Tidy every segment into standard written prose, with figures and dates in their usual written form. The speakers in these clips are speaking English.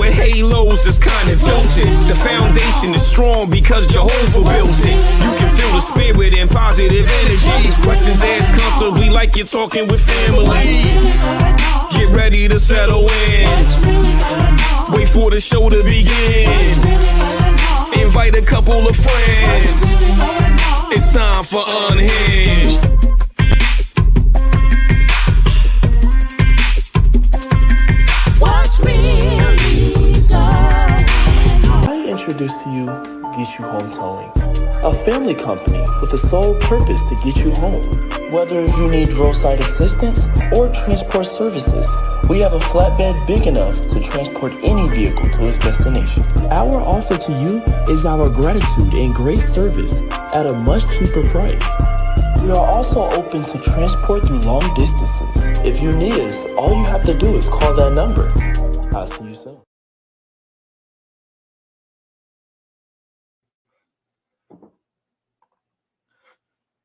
with halos is kind of tilted. The foundation is strong because Jehovah built it. You can feel the spirit and positive energy. Questions asked comfortably like you're talking with family. Get ready to settle in. Wait for the show to begin. Invite a couple of friends. It's time for Unhinged. I introduce to you Get You Home Towing, a family company with the sole purpose to get you home. Whether you need roadside assistance or transport services, we have a flatbed big enough to transport any vehicle to its destination. Our offer to you is our gratitude and great service at a much cheaper price. We are also open to transport through long distances. If you need us, all you have to do is call that number. I'll see you soon.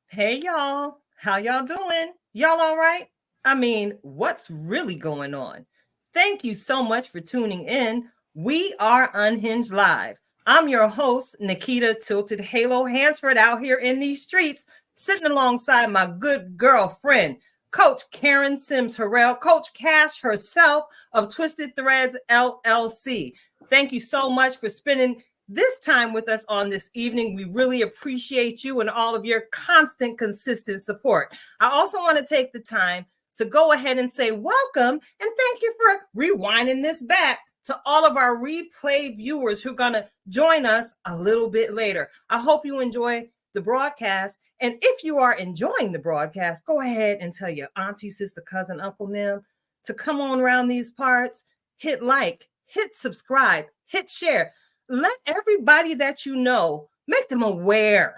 Hey y'all, how y'all doing? Y'all all right? I mean, what's really going on? Thank you so much for tuning in. We are Unhinged Live. I'm your host, Nikita Tilted Halo Hansford, out here in these streets, sitting alongside my good girlfriend, Coach Karen Sims Harrell, Coach Cash herself of Twisted Threads LLC. Thank you so much for spending this time with us on this evening. We really appreciate you and all of your constant, consistent support. I also want to take the time to go ahead and say welcome and thank you for rewinding this back to all of our replay viewers who are going to join us a little bit later. I hope you enjoy the broadcast. And if you are enjoying the broadcast, go ahead and tell your auntie, sister, cousin, uncle, them to come on around these parts, hit like, hit subscribe, hit share. Let everybody that you know, make them aware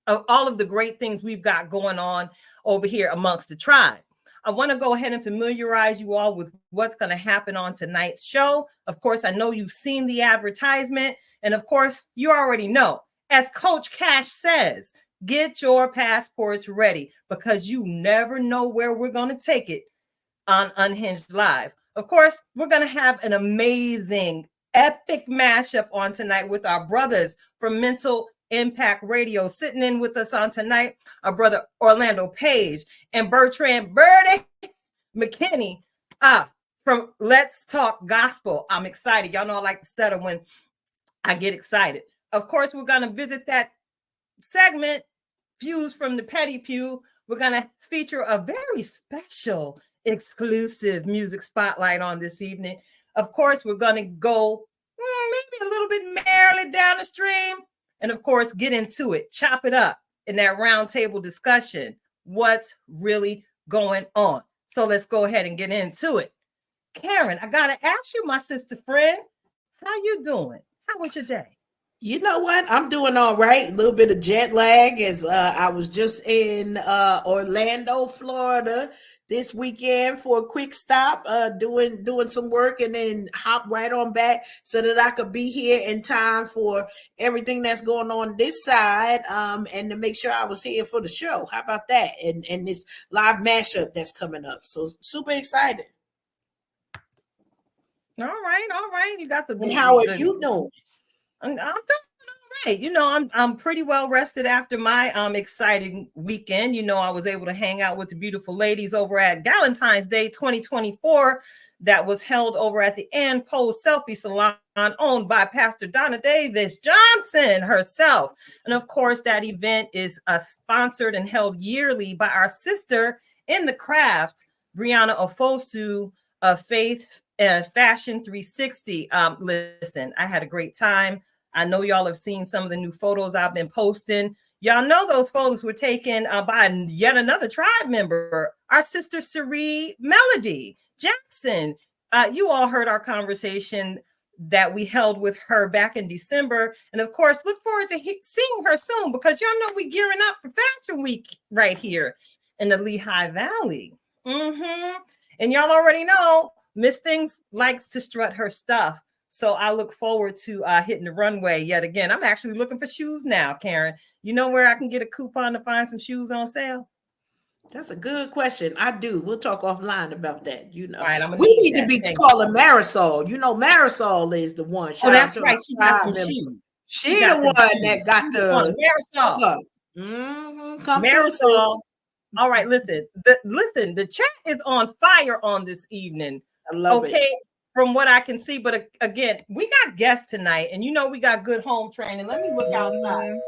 of all of the great things we've got going on over here amongst the tribe. I want to go ahead and familiarize you all with what's going to happen on tonight's show. Of course, I know you've seen the advertisement. And of course, you already know, as Coach Cash says, get your passports ready because you never know where we're going to take it on Unhinged Live. Of course, we're going to have an amazing epic mashup on tonight with our brothers from MentalImPact Radio. Sitting in with us on tonight, our brother Orlando Page and Bertrand Berty McKinney from Let's Talk Gospel. I'm excited. Y'all know I like to stutter when I get excited. Of course, we're going to visit that segment, Views from the Petty Pew. We're going to feature a very special, exclusive music spotlight on this evening. Of course, we're going to go maybe a little bit merrily down the stream. And of course, get into it, chop it up in that roundtable discussion. What's really going on? So let's go ahead and get into it. Karen, I got to ask you, my sister friend, how you doing? How was your day? You know what? I'm doing all right. A little bit of jet lag as I was just in Orlando, Florida this weekend for a quick stop, doing some work and then hop right on back so that I could be here in time for everything that's going on this side and to make sure I was here for the show. How about that? And this live mashup that's coming up. So super excited. All right. You got to. And how are you doing? I'm doing all right. You know, I'm pretty well rested after my exciting weekend. You know, I was able to hang out with the beautiful ladies over at Valentine's Day 2024 that was held over at the Ann Pose Selfie Salon owned by Pastor Donna Davis Johnson herself. And of course, that event is sponsored and held yearly by our sister in the craft, Brianna Ofosu of Faith Fashion 360. Listen, I had a great time. I know y'all have seen some of the new photos I've been posting. Y'all know those photos were taken by yet another tribe member, our sister Cerie Melody Jackson. You all heard our conversation that we held with her back in December. And of course, look forward to seeing her soon because y'all know we're gearing up for Fashion Week right here in the Lehigh Valley. And y'all already know Miss Things likes to strut her stuff. So I look forward to hitting the runway yet again. I'm actually looking for shoes now, Karen. You know where I can get a coupon to find some shoes on sale? That's a good question. I do. We'll talk offline about that. All right, I'm gonna We need need to that. be Thank calling Marisol. Marisol is the one. Oh, Shout out that's to right. our She got tribe them member. shoes. She the one that got She's the one. the Marisol. Come through, sis. Marisol. All right, listen. The chat is on fire on this evening. I love it. From what I can see, but again, we got guests tonight, and we got good home training. Let me look outside.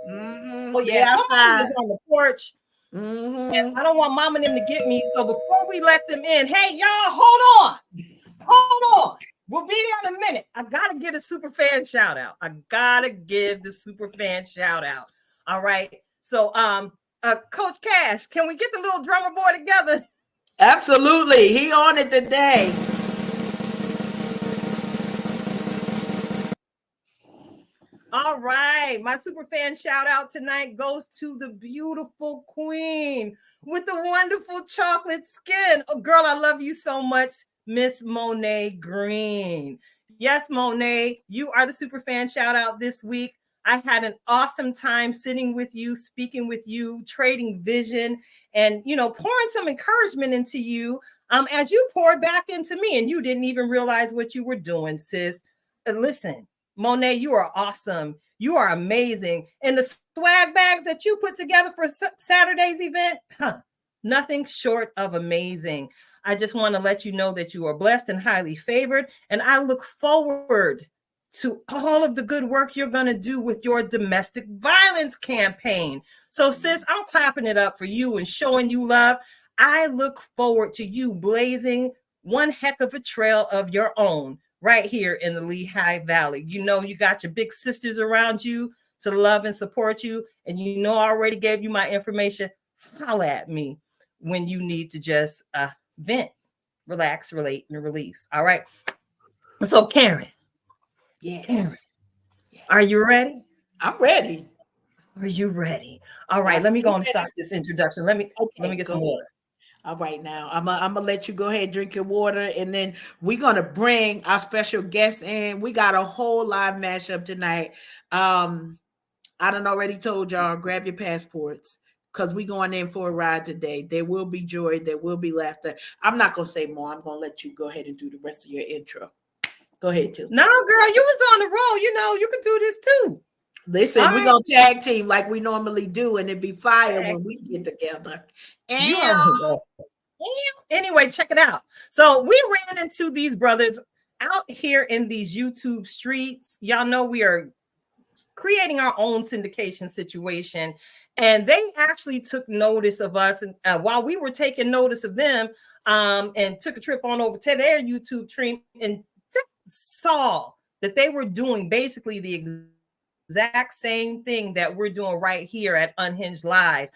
Oh yeah, somebody is on the porch. And I don't want Mama and them to get me. So before we let them in, hey y'all, hold on. We'll be there in a minute. I gotta get a super fan shout out. I gotta give the super fan shout out. All right. So Coach Cash, can we get the little drummer boy together? Absolutely. He on it today. All right. My super fan shout out tonight goes to the beautiful queen with the wonderful chocolate skin. Oh, girl, I love you so much, Miss Monet Green. Yes, Monet, you are the super fan shout out this week. I had an awesome time sitting with you, speaking with you, trading vision, and pouring some encouragement into you as you poured back into me, and you didn't even realize what you were doing, sis. Listen, Monet, you are awesome. You are amazing. And the swag bags that you put together for Saturday's event, nothing short of amazing. I just want to let you know that you are blessed and highly favored. And I look forward to all of the good work you're going to do with your domestic violence campaign. So, sis, I'm clapping it up for you and showing you love. I look forward to you blazing one heck of a trail of your own right here in the Lehigh Valley. You got your big sisters around you to love and support you. And I already gave you my information. Holla at me when you need to just vent, relax, relate, and release. All right. So, Karen. Yes. Karen, are you ready? I'm ready. Are you ready? All right. Let me go and stop this introduction. Let me get some water. All right, now I'm gonna let you go ahead and drink your water, and then we're gonna bring our special guest in. We got a whole live mashup tonight. I done already told y'all, grab your passports because we going in for a ride today. There will be joy, there will be laughter. I'm not gonna say more. I'm gonna let you go ahead and do the rest of your intro. Go ahead, Tilly. No, girl, you was on the roll. You can do this too. Listen, we're gonna tag team like we normally do, and it'd be fire when we get together. Anyway, check it out. So we ran into these brothers out here in these YouTube streets. Y'all know we are creating our own syndication situation, and they actually took notice of us. And while we were taking notice of them, and took a trip on over to their YouTube stream and just saw that they were doing basically the exact same thing that we're doing right here at Unhinged Live.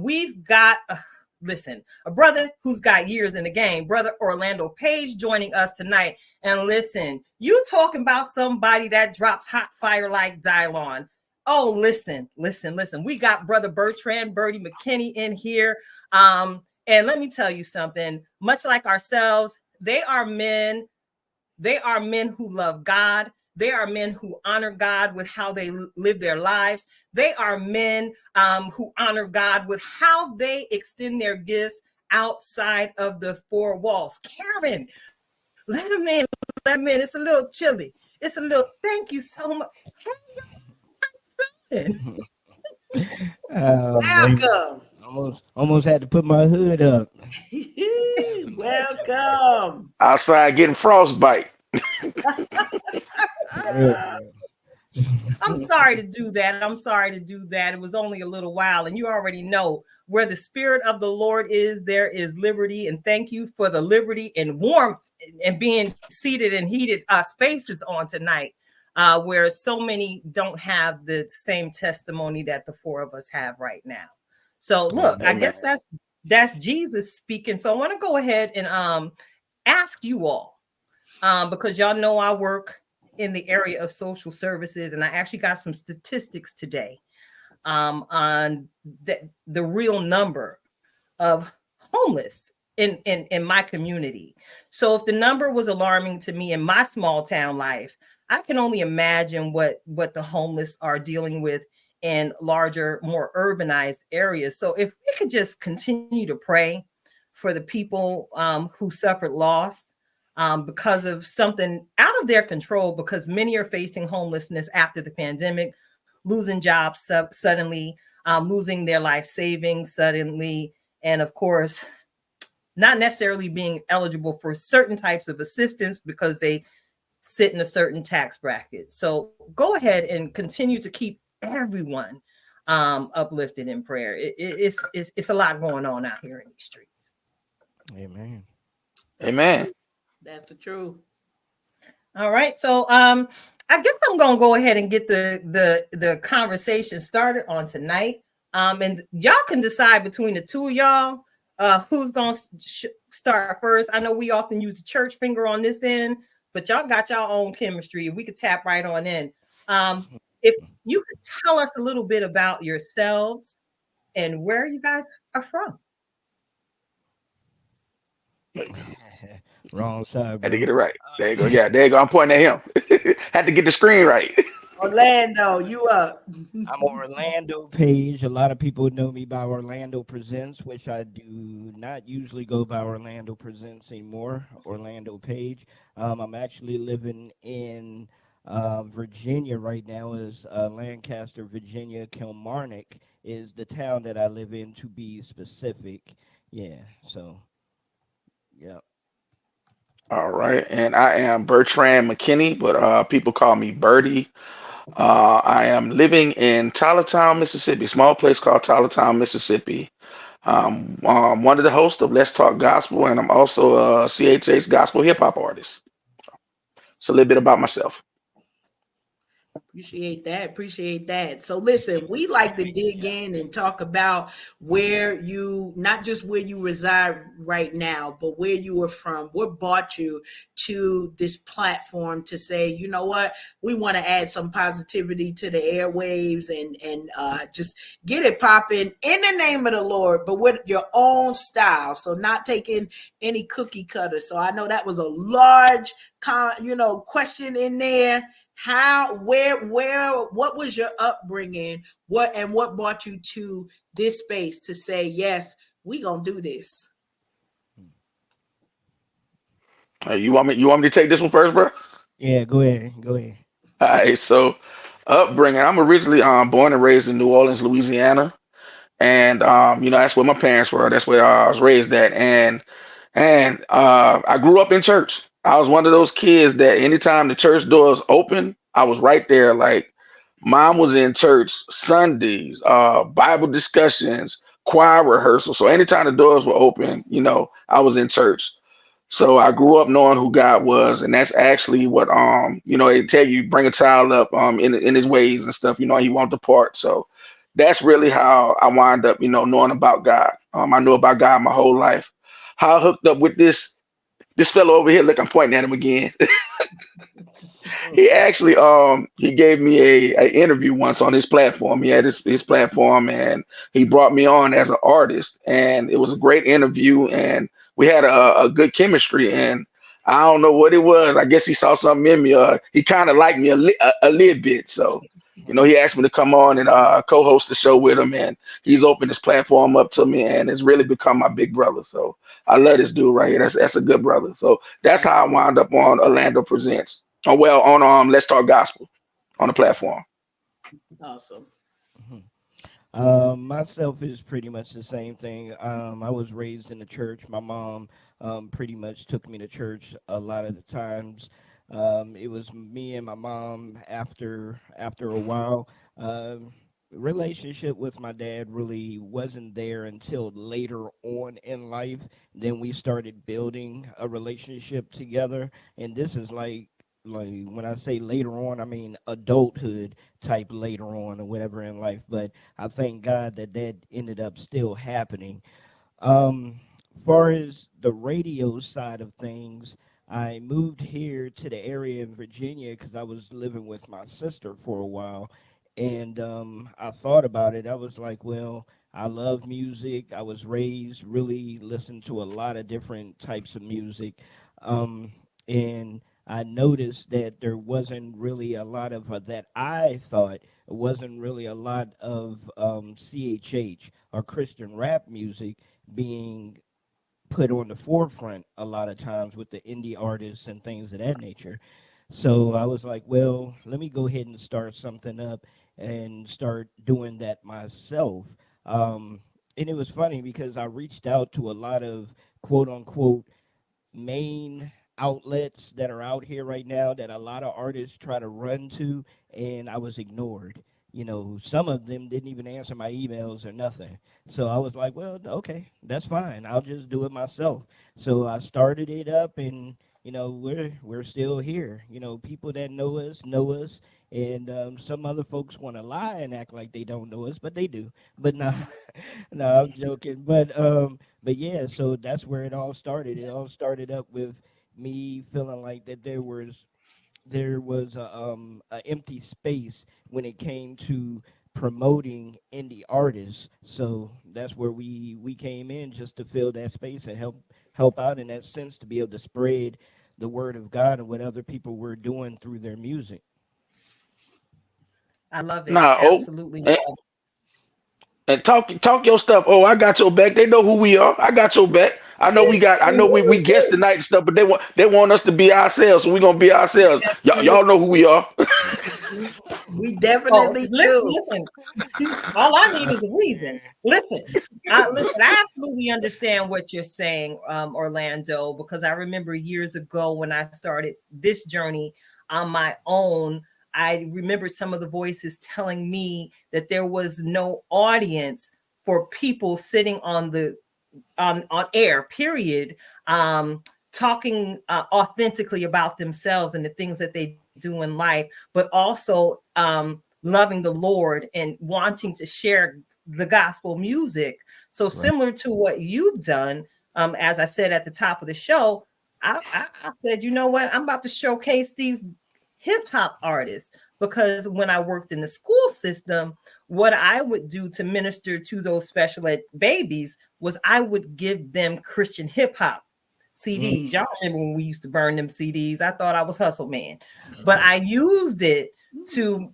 We've got a brother who's got years in the game, brother Orlando Page, joining us tonight. And listen, you talking about somebody that drops hot fire like Dylon. Oh, listen. We got brother Berty McKinney in here. And let me tell you something, much like ourselves, they are men who love God. They are men who honor God with how they live their lives. They are men who honor God with how they extend their gifts outside of the four walls. Karen, let them in. It's a little chilly. Thank you so much. Hey, Welcome. Almost had to put my hood up. Welcome. Outside getting frostbite. I'm sorry to do that. It was only a little while, and you already know where the Spirit of the Lord is, there is liberty. And thank you for the liberty and warmth and being seated in heated spaces on tonight, where so many don't have the same testimony that the four of us have right now. So look, I guess that's Jesus speaking. So I want to go ahead and ask you all, because y'all know I work in the area of social services, and I actually got some statistics today on the real number of homeless in my community. So if the number was alarming to me in my small town life, I can only imagine what the homeless are dealing with in larger, more urbanized areas. So if we could just continue to pray for the people who suffered loss because of something out of their control, because many are facing homelessness after the pandemic, losing jobs suddenly, losing their life savings suddenly, and of course, not necessarily being eligible for certain types of assistance because they sit in a certain tax bracket. So go ahead and continue to keep everyone uplifted in prayer. It's a lot going on out here in these streets. Amen. That's the Amen. truth. That's the truth. All right. So I guess I'm gonna go ahead and get the conversation started on tonight. And y'all can decide between the two of y'all who's gonna start first. I know we often use the church finger on this end, but y'all got y'all own chemistry. We could tap right on in. If you could tell us a little bit about yourselves and where you guys are from. Wrong side, Had to bro. get it right. There you go. Yeah, there you go. I'm pointing at him. Had to get the screen right. Orlando, you up? I'm Orlando Page. A lot of people know me by Orlando Presents, which I do not usually go by Orlando Presents anymore. Orlando Page. I'm actually living in Virginia right now. Is Lancaster, Virginia. Kilmarnock is the town that I live in, to be specific. Yeah. So, yeah. All right. And I am Bertrand McKinney, but people call me Berty. I am living in Tylertown, Mississippi, small place called Tylertown, Mississippi. One of the hosts of Let's Talk Gospel, and I'm also a CHH gospel hip hop artist. So a little bit about myself. Appreciate that. Appreciate that. So listen, we like to dig in and talk about where you, not just where you reside right now, but where you are from. What brought you to this platform to say, you know what, we want to add some positivity to the airwaves and just get it popping in the name of the Lord, but with your own style. So not taking any cookie cutter. So I know that was a large, question in there. How, where, what was your upbringing? What brought you to this space to say, yes, we gonna do this? You want me to take this one first, bro? Yeah, go ahead. Go ahead. All right. So upbringing. I'm originally born and raised in New Orleans, Louisiana, and that's where my parents were. That's where I was raised at, and I grew up in church. I was one of those kids that anytime the church doors open, I was right there. Like mom was in church Sundays, Bible discussions, choir rehearsal. So anytime the doors were open, I was in church. So I grew up knowing who God was, and that's actually what they tell you, bring a child up in his ways and stuff. He won't depart. So that's really how I wind up, knowing about God. I knew about God my whole life. How I hooked up with this fellow over here. Look, I'm pointing at him again. He actually he gave me a interview once on his platform. He had his platform, and he brought me on as an artist, and it was a great interview, and we had a good chemistry. And I don't know what it was. I guess he saw something in me. He kind of liked me a little bit. So he asked me to come on and co-host the show with him, and he's opened his platform up to me, and it's really become my big brother. So I love this dude right here. That's a good brother. So that's how I wound up on Orlando Presents. Oh well, on Let's Talk Gospel on the platform. Awesome. Mhm. Myself is pretty much the same thing. I was raised in the church. My mom pretty much took me to church a lot of the times. It was me and my mom after a while. Relationship with my dad really wasn't there until later on in life. Then we started building a relationship together, and this is like when I say later on, I mean adulthood type later on or whatever in life. But I thank God that ended up still happening. Far as the radio side of things, I moved here to the area in Virginia because I was living with my sister for a while, and I thought about it. I was like, well, I love music. I was raised really listen to a lot of different types of music, and I noticed that there wasn't really a lot of that I thought wasn't really a lot of CHH or Christian rap music being put on the forefront a lot of times with the indie artists and things of that nature. So I was like, well, let me go ahead and start something up and start doing that myself. And it was funny because I reached out to a lot of quote unquote main outlets that are out here right now that a lot of artists try to run to, and I was ignored. You know, some of them didn't even answer my emails or nothing. So I was like, well, okay, that's fine. I'll just do it myself. So I started it up, and we're still here. People that know us, and some other folks want to lie and act like they don't know us, but they do. But no, no, I'm joking. But yeah, so that's where it all started. It all started up with me feeling like that there was a empty space when it came to promoting indie artists. So that's where we came in, just to fill that space and help out in that sense, to be able to spread the word of God and what other people were doing through their music. I love it. Nah, oh, Absolutely and, love it. and talk your stuff. Oh, I got your back. They know who we are. I got your back. I know we got. I We know we really guessed do. tonight and stuff, but they want us to be ourselves, so we're gonna be ourselves. Y'all know who we are. We Oh, definitely listen, do. listen. All I need is a reason. Listen, I absolutely understand what you're saying, Orlando, because I remember years ago when I started this journey on my own. I remember some of the voices telling me that there was no audience for people sitting on air, period, talking authentically about themselves and the things that they do in life, but also loving the Lord and wanting to share the gospel music. So Right. similar to what you've done, as I said at the top of the show, I said, you know what, I'm about to showcase these hip hop artists, because when I worked in the school system, what I would do to minister to those special ed babies was I would give them Christian hip hop Mm. CDs. Y'all remember when we used to burn them CDs? I thought I was hustle man, but I used it to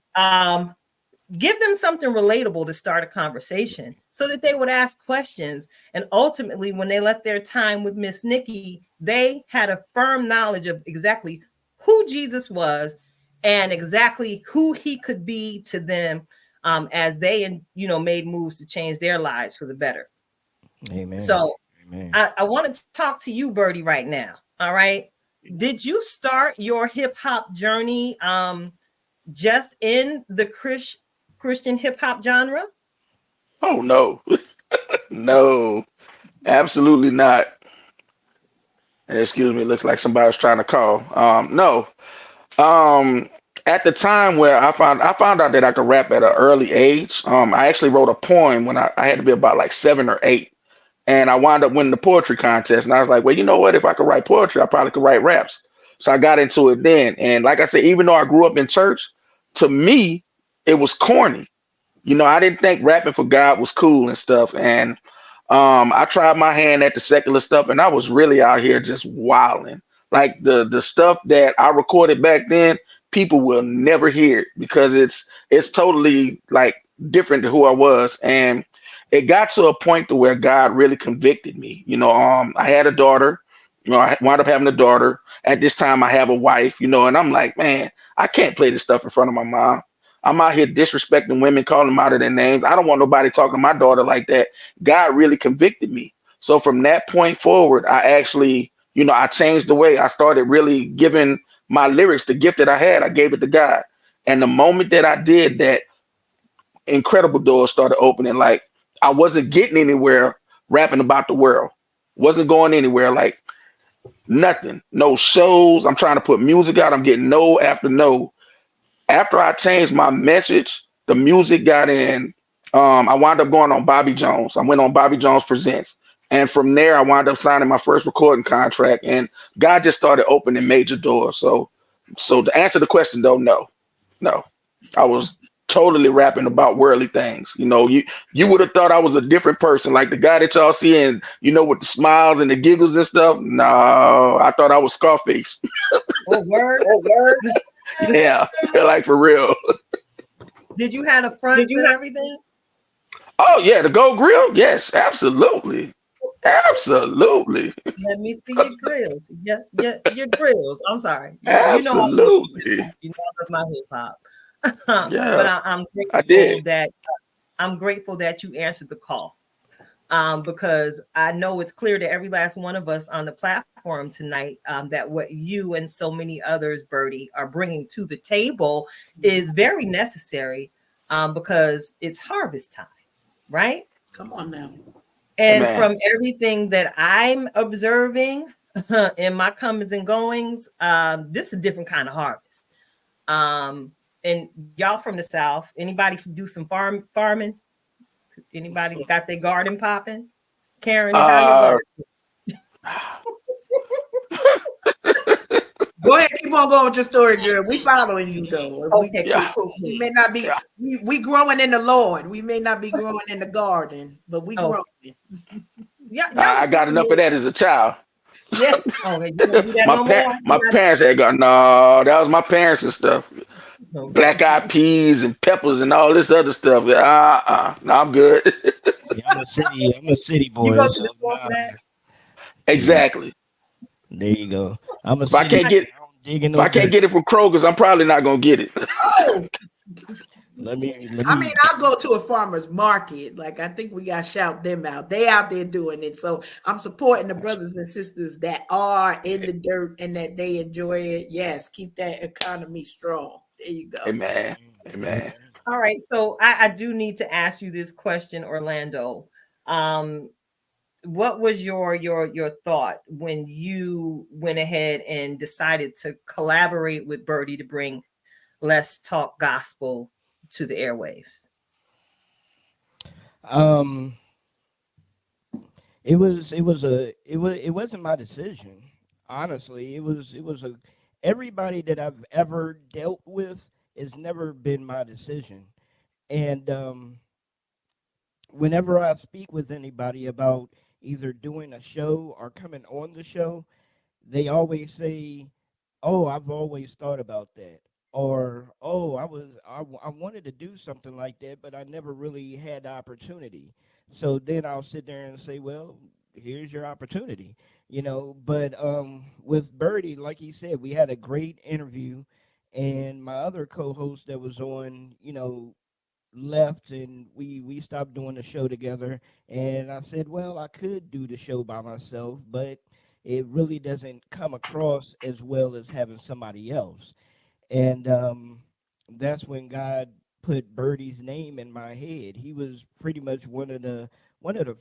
give them something relatable to start a conversation so that they would ask questions. And ultimately, when they left their time with Miss Nikki, they had a firm knowledge of exactly who Jesus was and exactly who he could be to them, as they made moves to change their lives for the better. Amen. So Amen. I want to talk to you, Bertie, right now. All right. Did you start your hip hop journey just in the Christian hip hop genre? Oh no, no, absolutely not. And excuse me, it looks like somebody's trying to call. No. Um, at the time where I found out that I could rap at an early age. I actually wrote a poem when I had to be about like 7 or 8, and I wound up winning the poetry contest. And I was like, well, you know what? If I could write poetry, I probably could write raps. So I got into it then. And like I said, even though I grew up in church, to me, it was corny. I didn't think rapping for God was cool and stuff. And I tried my hand at the secular stuff, and I was really out here just wilding. Like the stuff that I recorded back then, people will never hear it because it's totally like different to who I was. And it got to a point to where God really convicted me. I had a daughter. I wound up having a daughter. At this time, I have a wife. And I'm like, man, I can't play this stuff in front of my mom. I'm out here disrespecting women, calling them out of their names. I don't want nobody talking to my daughter like that. God really convicted me. So from that point forward, I actually, I changed the way I started really giving my lyrics the gift that I had. I gave it to God. And the moment that I did that, incredible doors started opening. Like I wasn't getting anywhere rapping about the world. Wasn't going anywhere. Like nothing. No shows. I'm trying to put music out. I'm getting no after no. After I changed my message, the music got in. I wound up going on Bobby Jones. I went on Bobby Jones Presents. And from there, I wound up signing my first recording contract. And God just started opening major doors. So to answer the question, though, no, no. I was totally rapping about worldly things. You would have thought I was a different person, like the guy that y'all see, and with the smiles and the giggles and stuff. No, I thought I was Scarface. Oh, word. Yeah, like for real. Did you have the fronts and everything? Oh yeah, the Gold Grill. Yes, absolutely, absolutely, Let me see your grills. Your grills. I'm sorry. You know absolutely. you know I love my hip hop. But Yeah, I'm I did. grateful that you answered the call. Because I know it's clear to every last one of us on the platform tonight that what you and so many others, Berty, are bringing to the table is very necessary because it's harvest time, right? Come on now. And Amen. from everything that I'm observing in my comings and goings, this is a different kind of harvest. And y'all from the South, anybody do some farming? Anybody got their garden popping? Karen, how your Uh, garden? Go ahead, keep on going with your story, girl. We following you though. Okay, yeah, We may not be yeah. we growing in the Lord. We may not be growing in the garden, but we Oh, growing. yeah, y'all I just got enough of that as a child. Yeah. okay, you don't do that my no more. my parents had got no. That was my parents and stuff. Okay. Black eyed peas and peppers and all this other stuff. No, I'm good. See, I'm a city You boy, go to the so store for nah. that? Yeah, Exactly. there you go. I'm a If I city can't boy. get I don't dig in if no I can't dirt. get it from Kroger's, I'm probably not gonna get it. Oh, Let I mean, me. I'll go to a farmer's market. Like, I think we got to shout them out. They out there doing it. So I'm supporting the brothers and sisters that are in the dirt and that they enjoy it. Yes, keep that economy strong. There you go. Amen. Amen. Amen. All right. So I do need to ask you this question, Orlando. Um, what was your thought when you went ahead and decided to collaborate with Berty to bring Let's Talk Gospel to the airwaves? Um, it wasn't my decision. Honestly, it was a everybody that I've ever dealt with has never been my decision. And whenever I speak with anybody about either doing a show or coming on the show, they always say, "Oh, I've always thought about that," or "Oh, I wanted to do something like that, but I never really had the opportunity." So then I'll sit there and say, "Well, here's your opportunity," you know. But with Bertie, like he said, we had a great interview, and my other co-host that was on, you know, left and we stopped doing the show together, and I said, well, I could do the show by myself, but it really doesn't come across as well as having somebody else. And that's when God put Bertie's name in my head. He was pretty much one of the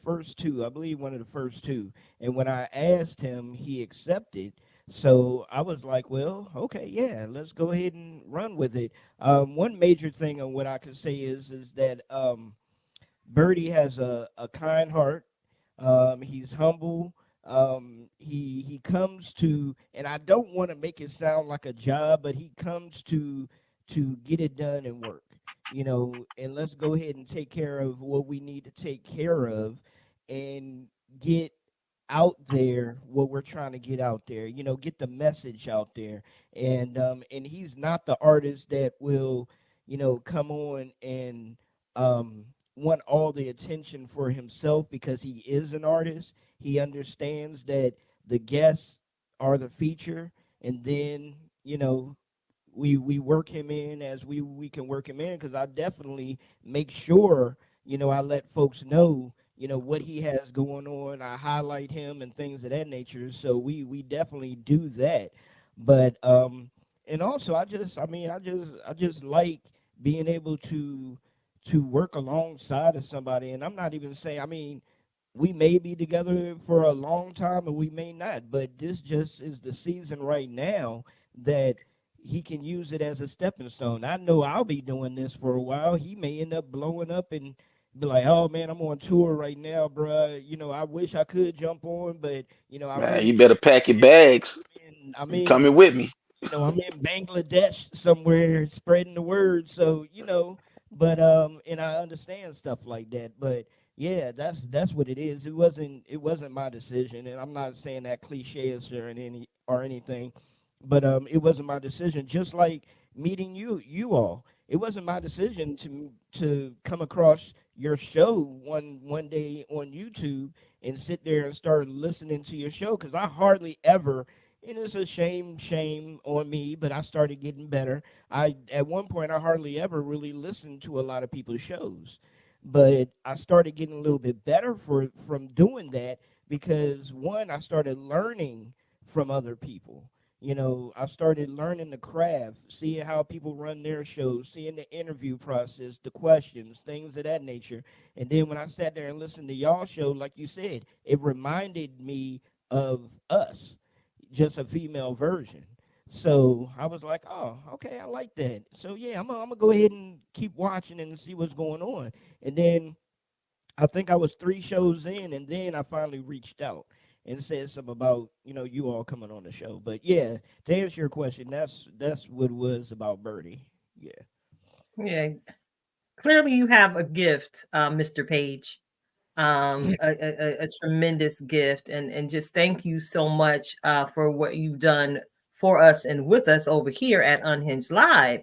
first two, I believe, one of the first two. And when I asked him, he accepted. So I was like, well, okay, yeah, let's go ahead and run with it. One major thing on what I could say is that Bertie has a kind heart. He's humble. He comes to, and I don't want to make it sound like a job, but he comes to get it done and work. You know, and let's go ahead and take care of what we need to take care of, and get out there what we're trying to get out there. You know, get the message out there. And he's not the artist that will, you know, come on and want all the attention for himself, because he is an artist. He understands that the guests are the feature, and then, you know, we work him in as we can work him in, because I definitely make sure, you know, I let folks know, you know, what he has going on. I highlight him and things of that nature. So we definitely do that. But and also I just like being able to work alongside of somebody. And I'm not even saying, I mean, we may be together for a long time and we may not, but this just is the season right now that he can use it as a stepping stone. I know I'll be doing this for a while. He may end up blowing up and be like, "Oh man, I'm on tour right now, bruh. You know, I wish I could jump on, but you know, I Man, really you can't. better pack your bags. I'm You in, coming with me. you know, I'm in Bangladesh somewhere spreading the word." So, you know, but and I understand stuff like that. But yeah, that's what it is. It wasn't my decision, and I'm not saying that cliche or anything, but it wasn't my decision. Just like meeting you all. It wasn't my decision to come across your show one day on YouTube and sit there and start listening to your show, because I hardly ever, and it's a shame on me, but I started getting better. I At one point I hardly ever really listened to a lot of people's shows, but I started getting a little bit better from doing that, because one, I started learning from other people. I started learning the craft, seeing how people run their shows, seeing the interview process, the questions, things of that nature. And then when I sat there and listened to y'all show, like you said, it reminded me of us, just a female version. So I was like, oh, okay, I like that. So yeah, I'm gonna go ahead and keep watching and see what's going on. And then I think I was 3 shows in, and then I finally reached out and said something about you all coming on the show. But yeah, to answer your question, that's what it was about Berty. Yeah. Yeah. Clearly, you have a gift, Mr. Page. A tremendous gift, and just thank you so much for what you've done for us and with us over here at Unhinged Live.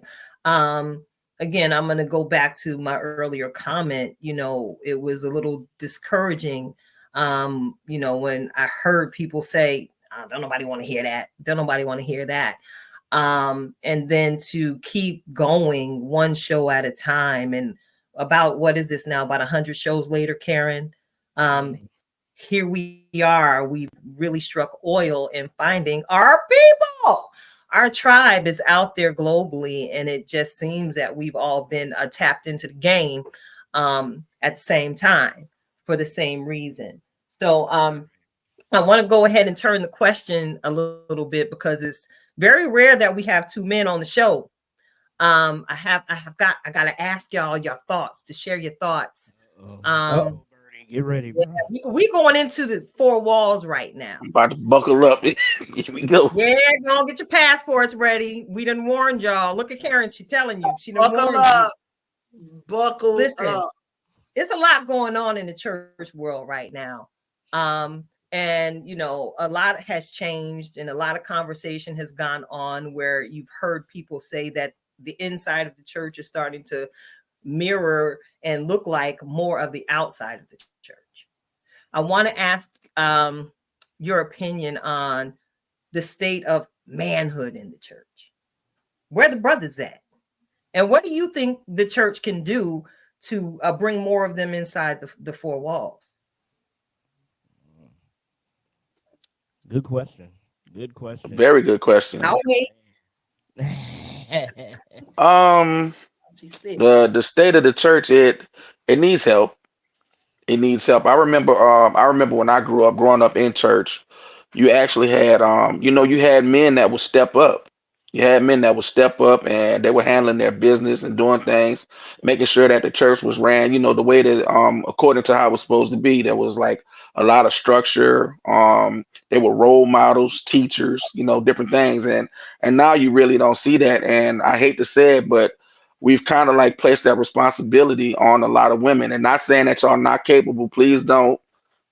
Again, I'm going to go back to my earlier comment. It was a little discouraging, when I heard people say, oh, don't nobody want to hear that. Don't nobody want to hear that. And then to keep going one show at a time. And about, what is this now? About 100 shows later, Karen. Here we are. We've really struck oil in finding our people. Our tribe is out there globally, and it just seems that we've all been tapped into the game at the same time for the same reason. So I want to go ahead and turn the question a little bit, because it's very rare that we have 2 men on the show. I got to ask y'all your thoughts, to share your thoughts. Berty, get ready, bro. We going into the 4 walls right now. I'm about to buckle up. Here we go. Yeah, go get your passports ready. We done warned y'all. Look at Karen. She telling you. She done Buckle warned up. you. Buckle Listen, up. it's a lot going on in the church world right now. And a lot has changed, and a lot of conversation has gone on where you've heard people say that the inside of the church is starting to mirror and look like more of the outside of the church. I want to ask your opinion on the state of manhood in the church. Where the brothers at? And what do you think the church can do to bring more of them inside the 4 walls? Good question. Good question. Very good question. I'll wait. The state of the church, it needs help. It needs help. I remember when I growing up in church, you actually had you had men that would step up. You had men that would step up, and they were handling their business and doing things, making sure that the church was ran, the way that according to how it was supposed to be. There was like a lot of structure. They were role models, teachers, different things. And now you really don't see that. And I hate to say it, but we've kind of like placed that responsibility on a lot of women. And not saying that y'all not capable. Please don't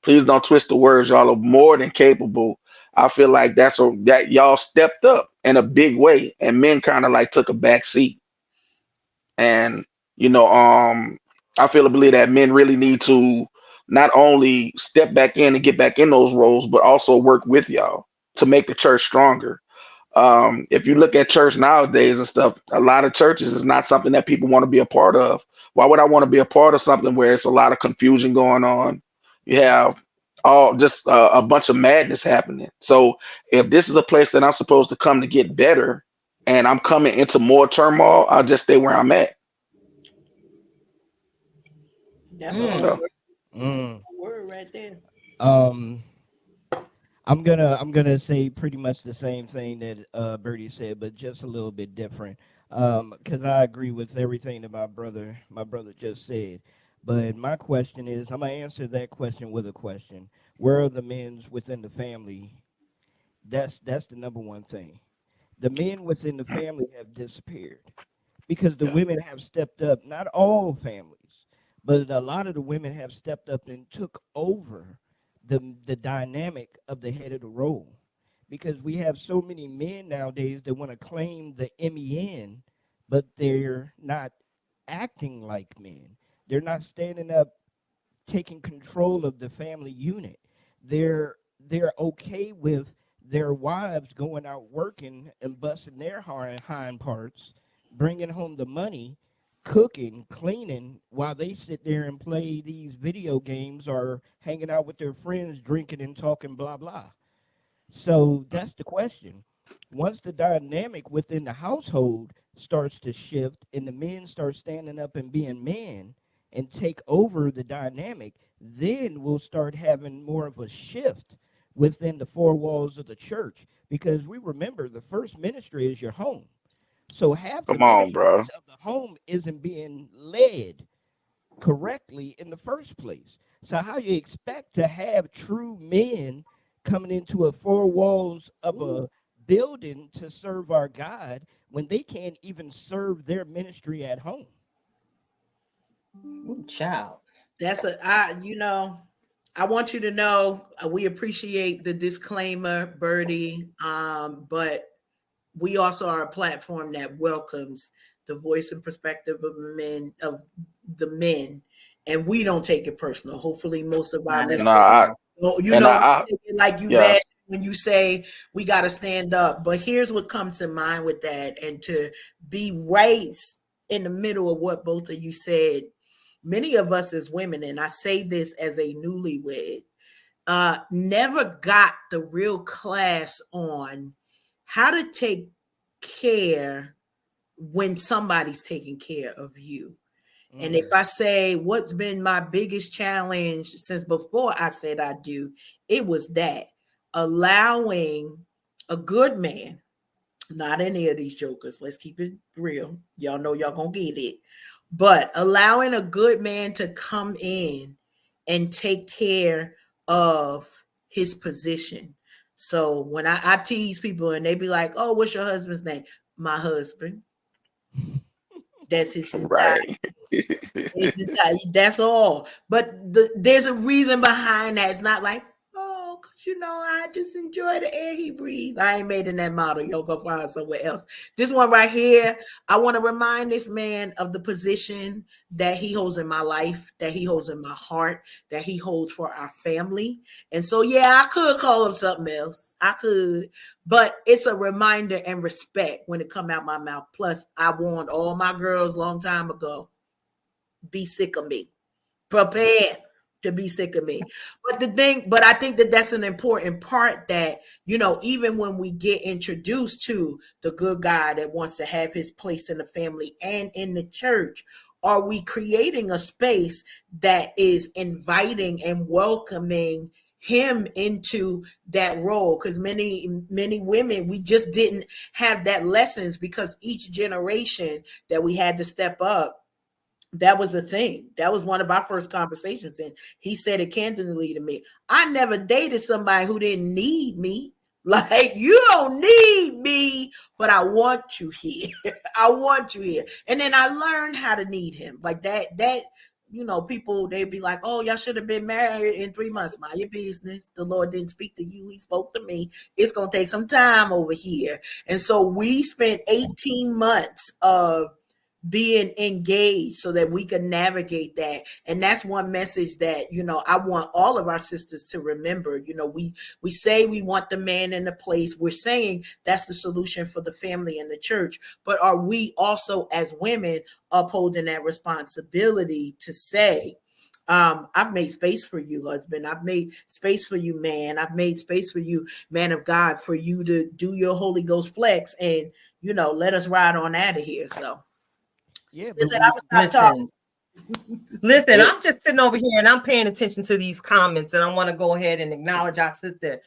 twist the words. Y'all are more than capable. I feel like that y'all stepped up in a big way, and men kind of like took a back seat. And I feel to believe that men really need to not only step back in and get back in those roles, but also work with y'all to make the church stronger. If you look at church nowadays and stuff, a lot of churches is not something that people want to be a part of. Why would I want to be a part of something where it's a lot of confusion going on? You have all just a bunch of madness happening. So if this is a place that I'm supposed to come to get better, and I'm coming into more turmoil, I'll just stay where I'm at. That's So, a word right there. Um, I'm gonna say pretty much the same thing that Bertie said, but just a little bit different. Because I agree with everything that my brother just said. But my question is, I'm gonna answer that question with a question. Where are the men within the family? That's the number one thing. The men within the family have disappeared because the women have stepped up. Not all families, but a lot of the women have stepped up and took over the dynamic of the head of the role. Because we have so many men nowadays that want to claim the MEN but they're not acting like men. They're not standing up, taking control of the family unit. They're okay with their wives going out working and busting their hind parts, bringing home the money, cooking, cleaning, while they sit there and play these video games or hanging out with their friends, drinking and talking, blah blah. So that's the question. Once the dynamic within the household starts to shift and the men start standing up and being men and take over the dynamic, then we'll start having more of a shift within the four walls of the church. Because we remember the first ministry is your home. So half the Come on, bro. ministries of the home isn't being led correctly in the first place. So how you expect to have true men coming into a four walls of a building to serve our God when they can't even serve their ministry at home? Ooh, child. That's I want you to know we appreciate the disclaimer, Bertie. But we also are a platform that welcomes the voice and perspective of the men, and we don't take it personal. Hopefully, most of our listeners, I like you yeah. bad when you say we got to stand up. But here's what comes to mind with that, and to be right in the middle of what both of you said. Many of us as women, and I say this as a newlywed, never got the real class on how to take care when somebody's taking care of you. And if I say what's been my biggest challenge since before I said I do, it was that allowing a good man, not any of these jokers, let's keep it real. Y'all know y'all gonna get it. But allowing a good man to come in and take care of his position. So when I tease people and they be like, oh, what's your husband's name? My husband. That's his entire. Right. That's all. But there's a reason behind that. It's not like, oh, because I just enjoy the air he breathes. I ain't made in that model. You'll go find somewhere else. This one right here, I want to remind this man of the position that he holds in my life, that he holds in my heart, that he holds for our family. And so, yeah, I could call him something else. I could. But it's a reminder and respect when it come out my mouth. Plus, I warned all my girls long time ago, be sick of me. Prepare to be sick of me. But I think that that's an important part that, even when we get introduced to the good guy that wants to have his place in the family and in the church, are we creating a space that is inviting and welcoming him into that role? Because many women, we just didn't have that lessons, because each generation that we had to step up, that was a thing. That was one of our first conversations. And he said it candidly to me. I never dated somebody who didn't need me. Like, you don't need me, but I want you here. I want you here. And then I learned how to need him. Like that, people, they'd be like, oh, y'all should have been married in 3 months. Mind your business. The Lord didn't speak to you. He spoke to me. It's going to take some time over here. And so we spent 18 months of being engaged so that we can navigate that. And that's one message that, I want all of our sisters to remember. We say we want the man in the place. We're saying that's the solution for the family and the church. But are we also, as women, upholding that responsibility to say, I've made space for you, husband. I've made space for you, man. I've made space for you, man of God, for you to do your Holy Ghost flex and, let us ride on out of here. So Yeah, listen, I'm just sitting over here and I'm paying attention to these comments, and I want to go ahead and acknowledge our sister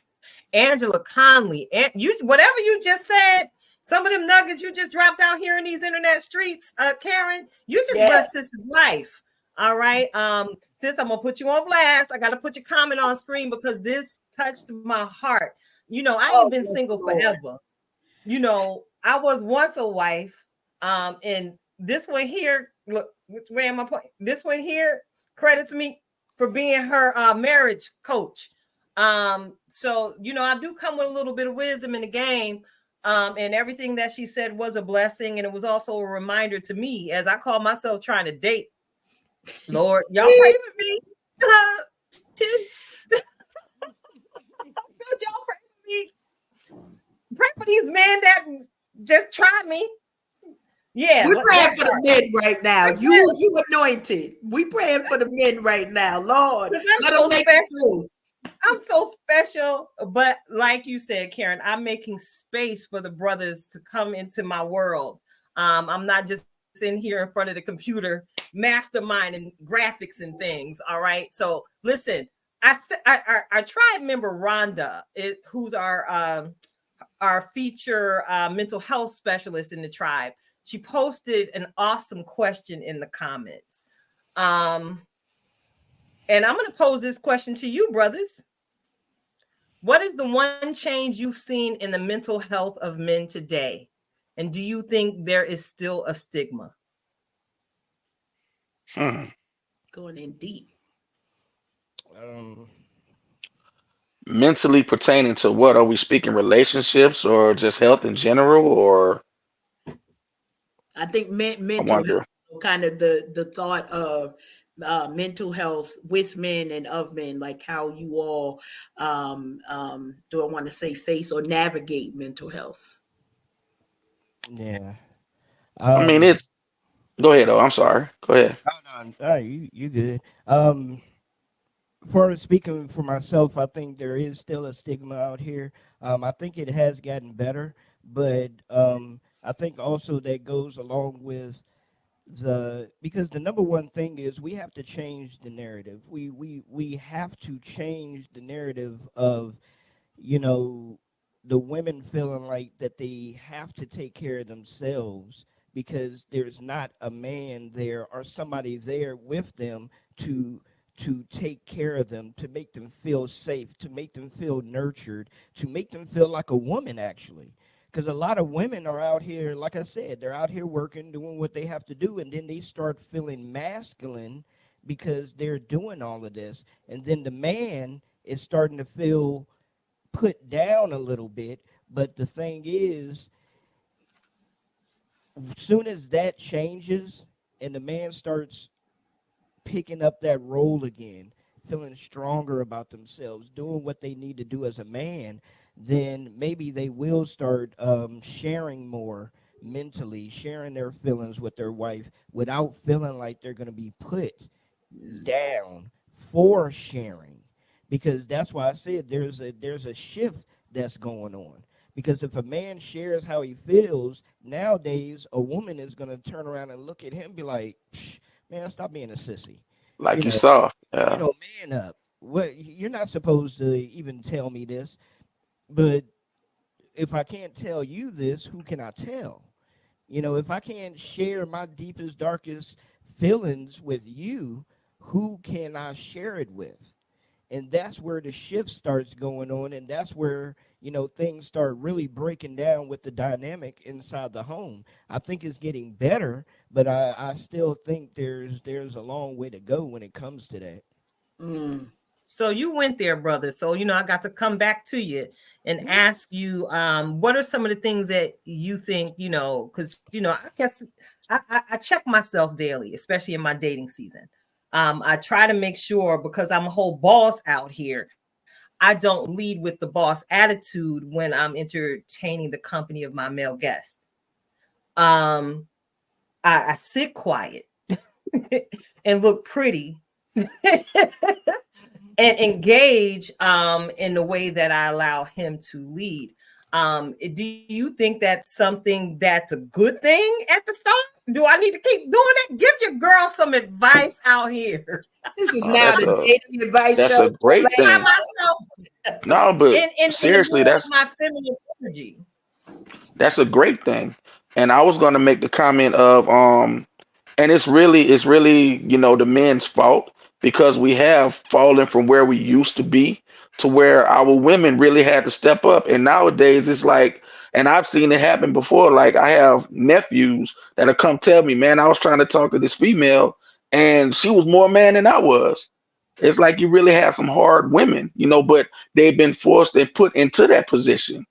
Angela Conley. And whatever you just said, some of them nuggets you just dropped out here in these internet streets, Karen, you just blessed sister's life. All right. Sis, I'm gonna put you on blast. I gotta put your comment on screen because this touched my heart. I ain't been single forever. I was once a wife. And this one here, look, where am I point? This one here credits me for being her marriage coach. So I do come with a little bit of wisdom in the game. And everything that she said was a blessing. And it was also a reminder to me as I call myself trying to date. Lord, y'all pray for me. Y'all pray for me. Pray for these men that just tried me. Yeah, we're praying for the men right now. You anointed. We praying for the men right now, Lord. Let them make it through. I'm so special, but like you said, Karen, I'm making space for the brothers to come into my world. I'm not just in here in front of the computer, mastermind and graphics and things. All right. So listen, our tribe member Rhonda, who's our feature mental health specialist in the tribe. She posted an awesome question in the comments. And I'm going to pose this question to you, brothers. What is the one change you've seen in the mental health of men today? And do you think there is still a stigma? Going in deep. Mentally pertaining to what? Are we speaking relationships or just health in general? Or I think mental health, kind of the thought of mental health with men and of men, like how you all do I want to say face or navigate mental health? Yeah. I mean, it's. Go ahead. Oh, I'm sorry. Go ahead. No, you good. For speaking for myself, I think there is still a stigma out here. I think it has gotten better, but I think also that goes along with because the number one thing is we have to change the narrative. We have to change the narrative of, the women feeling like that they have to take care of themselves because there's not a man there or somebody there with them to take care of them, to make them feel safe, to make them feel nurtured, to make them feel like a woman, actually. Because a lot of women are out here, like I said, they're out here working, doing what they have to do, and then they start feeling masculine because they're doing all of this. And then the man is starting to feel put down a little bit. But the thing is, as soon as that changes and the man starts picking up that role again, feeling stronger about themselves, doing what they need to do as a man, then maybe they will start sharing more mentally, sharing their feelings with their wife without feeling like they're going to be put down for sharing. Because that's why I said there's a shift that's going on. Because if a man shares how he feels, nowadays a woman is going to turn around and look at him and be like, man, stop being a sissy. Like you saw. Yeah. Man up. What, you're not supposed to even tell me this. But if I can't tell you this, who can I tell? If I can't share my deepest, darkest feelings with you, who can I share it with? And that's where the shift starts going on. And that's where, things start really breaking down with the dynamic inside the home. I think it's getting better, but I still think there's a long way to go when it comes to that. So you went there, brother. So, I got to come back to you and ask you, what are some of the things that you think, because, I guess I check myself daily, especially in my dating season. I try to make sure, because I'm a whole boss out here, I don't lead with the boss attitude when I'm entertaining the company of my male guest. I sit quiet and look pretty and engage in the way that I allow him to lead. Do you think that's something that's a good thing at the start? Do I need to keep doing it? Give your girl some advice out here. This is now the dating advice that's show. That's a great thing. No, but seriously, that's my feminine energy. That's a great thing. And I was going to make the comment of and it's really the men's fault because we have fallen from where we used to be to where our women really had to step up. And nowadays it's like, and I've seen it happen before. Like I have nephews that have come tell me, man, I was trying to talk to this female and she was more man than I was. It's like you really have some hard women, but they've been forced and put into that position.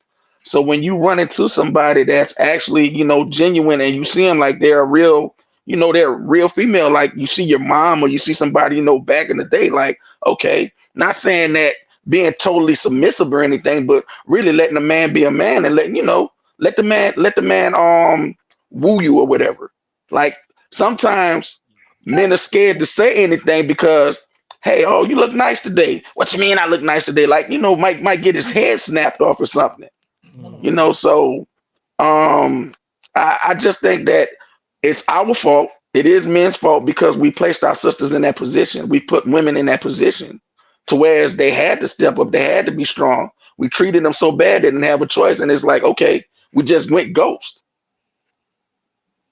So when you run into somebody that's actually, genuine, and you see them like they're a real, they're a real female, like you see your mom or you see somebody, back in the day, like, okay, not saying that being totally submissive or anything, but really letting a man be a man and letting, let the man woo you or whatever. Like sometimes men are scared to say anything because, hey, oh, you look nice today. What you mean I look nice today? Like, might get his head snapped off or something. So I just think that it's our fault. It is men's fault because we placed our sisters in that position. We put women in that position to whereas they had to step up, they had to be strong. We treated them so bad they didn't have a choice, and it's like, okay, we just went ghost.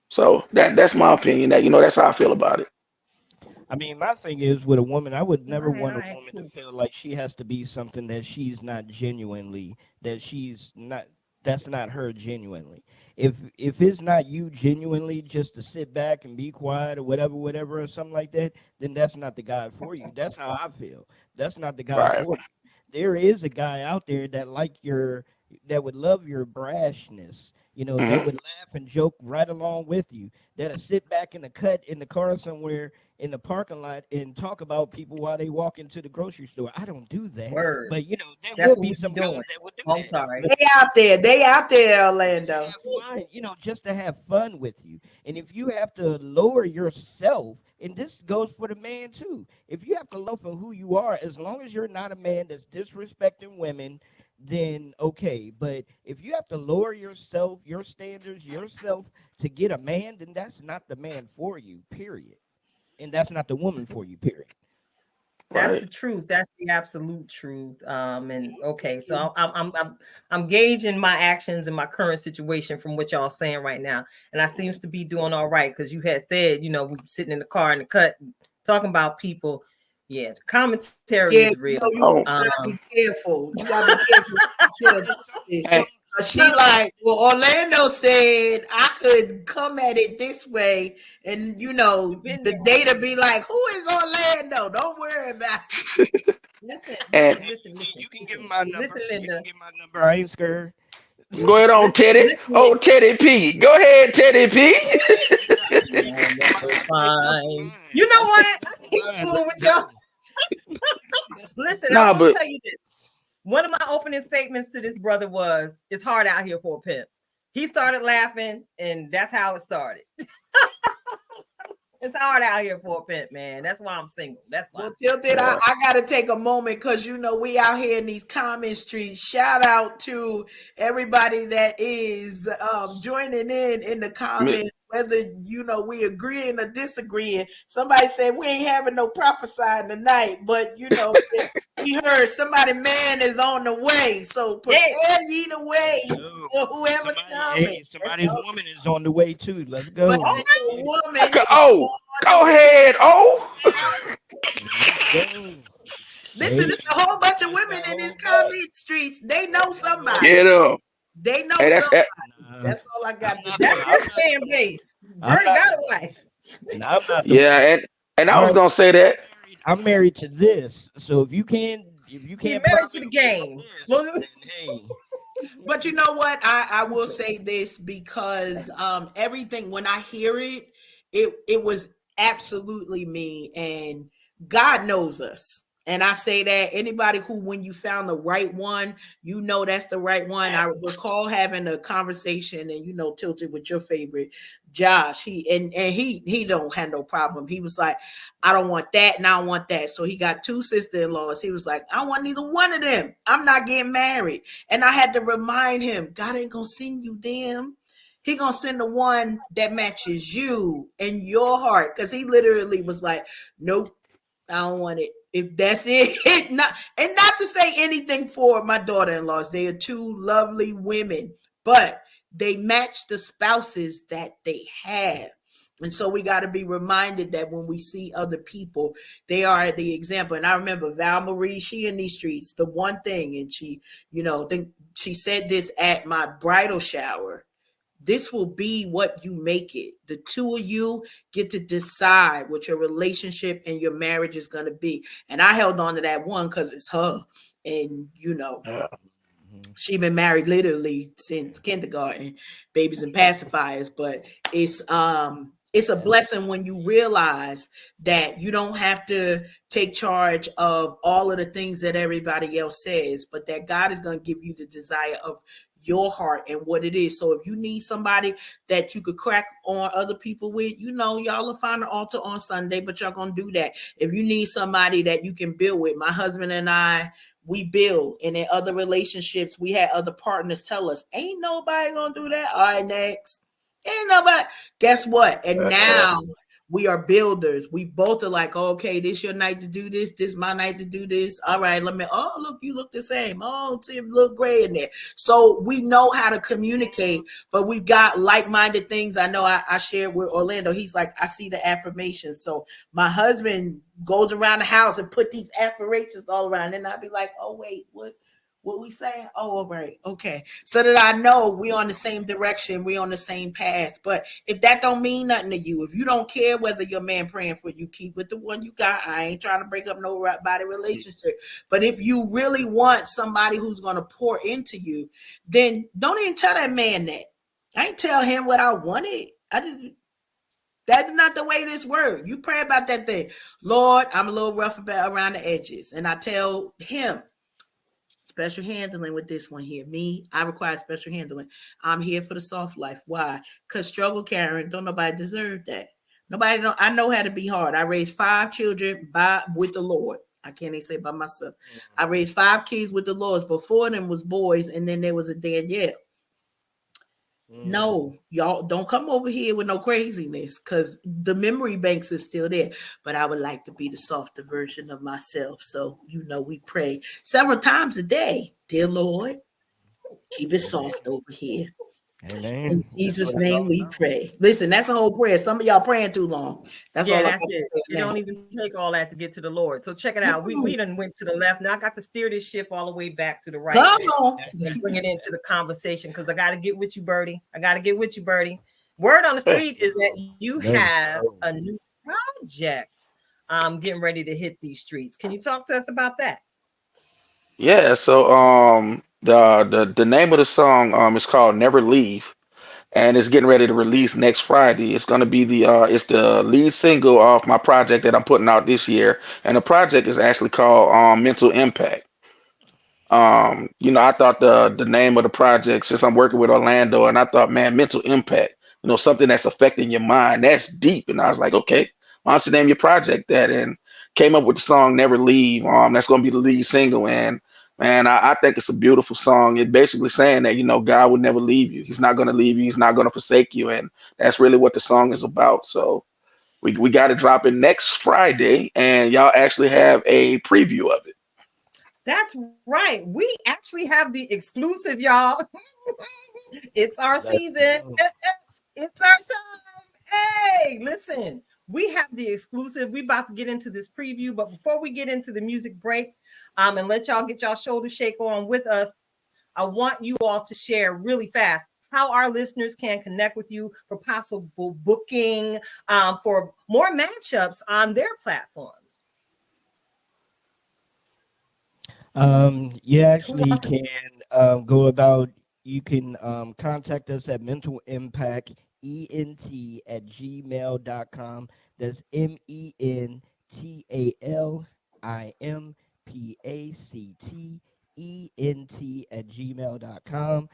So that's my opinion. That that's how I feel about it. I mean, my thing is with a woman, I would never All right, want all a right, woman to cool. feel like she has to be something that she's not genuinely, that she's not, that's not her genuinely. If it's not you genuinely just to sit back and be quiet or whatever or something like that, then that's not the guy for you. That's how I feel. That's not the guy Right. for you. There is a guy out there that that would love your brashness, that Hmm. would laugh and joke right along with you, that'll sit back in the cut in the car somewhere in the parking lot and talk about people while they walk into the grocery store. I don't do that, Word. but there That's will what be we be some guys doing. that would do Oh, I'm that. sorry. They out there, Just to Orlando. have fun, just to have fun with you. And if you have to lower yourself, and this goes for the man too, if you have to lower for who you are, as long as you're not a man that's disrespecting women, then okay. But if you have to lower yourself, your standards, yourself to get a man, then that's not the man for you, period. And that's not the woman for you, period. That's Right. the truth. That's the absolute truth. And okay, so I'm gauging my actions and my current situation from what y'all saying right now, and I seems to be doing all right because you had said, we sitting in the car in the cut talking about people. Yeah, the commentary Yeah, is real. you Oh, gotta be careful. You gotta be careful. And some, hey, She like, well, Orlando said I could come at it this way, and You've been the there. data be like, who is Orlando? Don't worry about it. Listen, and listen, listen, listen, you can give listen, him my listen, number. You Linda. can give my number. I ain't scared. go ahead on, Listen, Teddy. listen, Oh, Linda. Teddy P. Go ahead, Teddy P. You can Man, give that's my so number. That's fine. fine. You know what? I keep Fine. fooling with Let's y'all. go. Listen, I Nah, will but tell you this. One of my opening statements to this brother was, "It's hard out here for a pimp." He started laughing, and that's how it started. It's hard out here for a pimp, man. That's why I'm single. That's why. Well, Tilted, I gotta take a moment because we out here in these comment streets. Shout out to everybody that is joining in the Mi- comments, whether we agreeing or disagreeing. Somebody said we ain't having no prophesying tonight, but we heard somebody man is on the way, so Hey, prepare ye the Let's way go. for whoever coming. Let's Somebody's go. woman is on the way too. Let's But go. all Let's right. the get it. woman is oh, on the go way. ahead. Oh, Let's go. Listen, Hey, there's a whole bunch of let's women not in these hold back. comment streets. They know Let's not hold somebody. get back. up. They know Hey, somebody. Nah, That's all I I'm got to not say. the. That's his fan base. I'm Bertie not. got a wife. Nah, I'm not the Yeah, one. and I All was right. gonna say that. I'm married to this. So if you He can't married to profit the away from game. this, Well, then hey, But you know what? I will say this because everything when I hear it, it was absolutely me, and God knows us. And I say that anybody who, when you found the right one, that's the right one. I recall having a conversation and tilted with your favorite Josh. He don't have no problem. He was like, I don't want that and I don't want that. So he got two sister-in-laws. He was like, I want neither one of them. I'm not getting married. And I had to remind him, God ain't gonna send you them. He gonna send the one that matches you and your heart. Because he literally was like, nope, I don't want it. If that's it, not to say anything for my daughter-in-laws. They are two lovely women, but they match the spouses that they have. And so we got to be reminded that when we see other people, they are the example. And I remember Val Marie, she in these streets, the one thing, and she, think she said this at my bridal shower. This will be what you make it. The two of you get to decide what your relationship and your marriage is going to be. And I held on to that one because it's her. And, Yeah. She been married literally since kindergarten, babies and pacifiers. But it's a blessing when you realize that you don't have to take charge of all of the things that everybody else says, but that God is going to give you the desire of your heart and what it is. So if you need somebody that you could crack on other people with, y'all will find an altar on Sunday, but y'all gonna do that. If you need somebody that you can build with, my husband and I, we build, and in other relationships, we had other partners tell us, ain't nobody gonna do that. All right, next. Ain't nobody. Guess what? And now we are builders. We both are like, okay, this your night to do this. This my night to do this. All right, look, you look the same. Oh, Tim look gray in there. So we know how to communicate, but we've got like-minded things. I know I shared with Orlando. He's like, I see the affirmations. So my husband goes around the house and put these affirmations all around. And I'd be like, oh, wait, what we saying? Oh, all right. Okay. So that I know we on the same direction. We on the same path. But if that don't mean nothing to you, if you don't care whether your man praying for you, keep with the one you got. I ain't trying to break up nobody relationship. But if you really want somebody who's going to pour into you, then don't even tell that man that. I ain't tell him what I wanted. That's not the way this works. You pray about that thing. Lord, I'm a little rough around the edges. And I tell him, special handling with this one here. I require special handling. I'm here for the soft life. Why? Because struggle, Karen, don't nobody deserve that. Nobody know. I know how to be hard. I raised 5 children with the Lord. I can't even say by myself. I raised 5 kids with the Lord. Before them was boys, and then there was a Danielle. No, y'all don't come over here with no craziness, because the memory banks is still there. But I would like to be the softer version of myself. So, we pray several times a day. Dear Lord, keep it soft over here. Amen. In Jesus' name we pray. Listen, that's a whole prayer. Some of y'all praying too long. That's all. That's it. It don't even take all that to get to the Lord. So check it out. We done went to the left. Now I got to steer this ship all the way back to the right. Come on. And bring it into the conversation, because I got to get with you, Berty. Word on the street is that you have a new project getting ready to hit these streets. Can you talk to us about that? Yeah, so the name of the song is called Never Leave, and it's getting ready to release next Friday. It's gonna be it's the lead single off my project that I'm putting out this year, and the project is actually called Mental Impact. I thought the name of the project, since I'm working with Orlando, and I thought, man, mental impact, something that's affecting your mind, that's deep. And I was like, okay, why don't you name your project that? And came up with the song Never Leave. That's gonna be the lead single, and man, I think it's a beautiful song. It's basically saying that, God would never leave you. He's not gonna leave you, he's not gonna forsake you, and that's really what the song is about. So we got to drop it next Friday, and y'all actually have a preview of it. That's right. We actually have the exclusive, y'all. It's our season. It's our time. Hey, listen, we have the exclusive. We about to get into this preview, but before we get into the music break, and let y'all get y'all shoulder shake on with us, I want you all to share really fast how our listeners can connect with you for possible booking, for more matchups on their platforms. You actually can go about, you can contact us at MentalImPact ENT@gmail.com. That's MENTALIMPACTENT@gmail.com.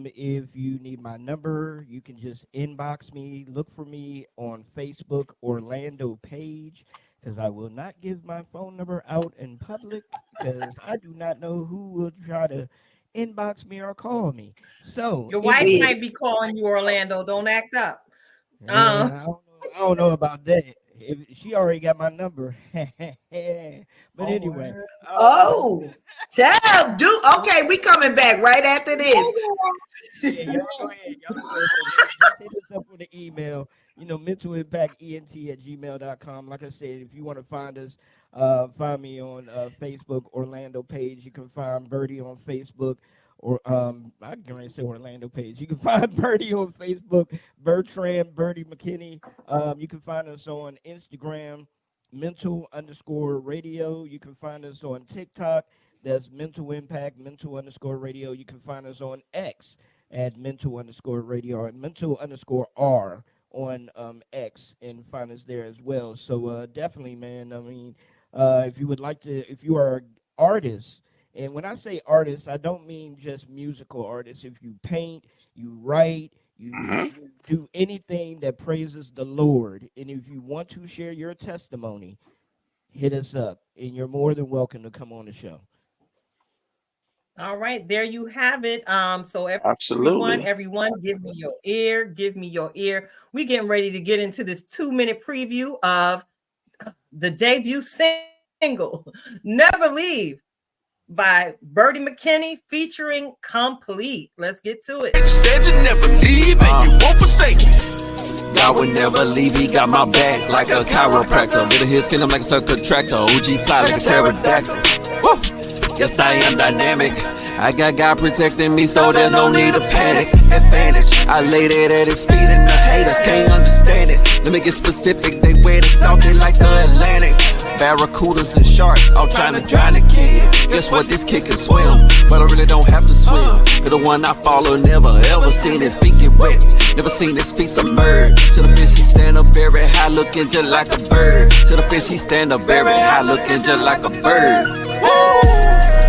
If you need my number, you can just inbox me. Look for me on Facebook Orlando page, because I will not give my phone number out in public, because I do not know who will try to inbox me or call me. So your wife might be calling you, Orlando. Don't act up. I don't know about that. If she already got my number. But anyway. Okay, we coming back right after this. Yeah, y'all go ahead. Just hit us up with an email. MentalImpactENT@gmail.com. Like I said, if you want to find us, find me on Facebook Orlando page. You can find Berty on Facebook, or I can say Orlando page. You can find Berty on Facebook, Berty McKinney. You can find us on Instagram, mental_radio. You can find us on TikTok, That's Mental Impact, mental_radio. You can find us on X at mental_radio and mental_R on X, and find us there as well. So definitely, man. I mean, if you would like to, if you are an artist, and when I say artist, I don't mean just musical artists. If you paint, you write, Mhm. you do anything that praises the Lord, and if you want to share your testimony, hit us up, and you're more than welcome to come on the show. All right, there you have it. So Absolutely. everyone, give me your ear, give me your ear. We getting ready to get into this 2-minute preview of the debut single, Never Leave, by Berty McKinney featuring Complete. Let's get to it. Said you never leave and you won't forsake me. God would never leave, he got my back like a chiropractor. Little his skin, I'm like a subcontractor. OG fly like a pterodactyl. Woo! Yes, I am dynamic. I got God protecting me, so there's no need to panic. Advantage, I laid it at his feet and the haters can't understand it. Let me get specific, they wear the salty like the Atlantic. Barracudas and sharks, all trying to drown the kid. Guess what, this kid can swim, but I really don't have to swim. Cause the one I follow never ever seen his feet get wet. Never seen his feet submerged. To the fish he stand up very high, looking just like a bird. To the fish he stand up very high, looking just like a bird.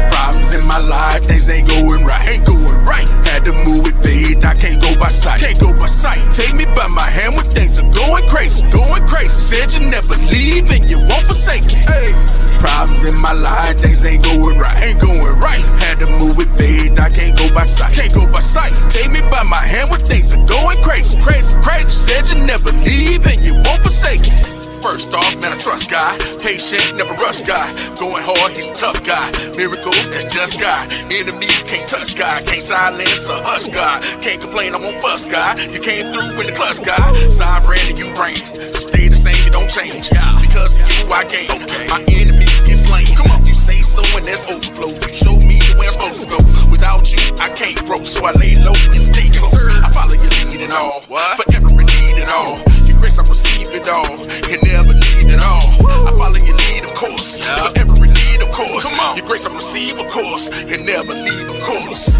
Problems in my life, things ain't going right, ain't going right. Had to move with faith, I can't go by sight, can't go by sight. Take me by my hand when things are going crazy, going crazy. Said you never leave and you won't forsake me. Hey. Problems in my life, things ain't going right, ain't going right. Had to move with faith, I can't go by sight, can't go by sight. Take me by my hand when things are going crazy, crazy, crazy. Said you never leave and you won't forsake me. First off, man, I trust God. Patient, never rush God. Going hard, he's a tough guy. Miracles, that's just God. Enemies can't touch God. Can't silence or hush God. Can't complain, I won't fuss God. You came through in the clutch, God. Sovereign and you reign. Stay the same, you don't change. Because of you, I gain. My enemies get slain. Come on, you say so and there's overflow. You show me the way I'm supposed to go. Without you, I can't grow. So I lay low and stay close. I follow your lead and all. Forever in need and all. Grace, I receive it all, and never need it all. I follow your lead, of course, forever in need, of course. Your grace I receive, of course, and never leave, of course.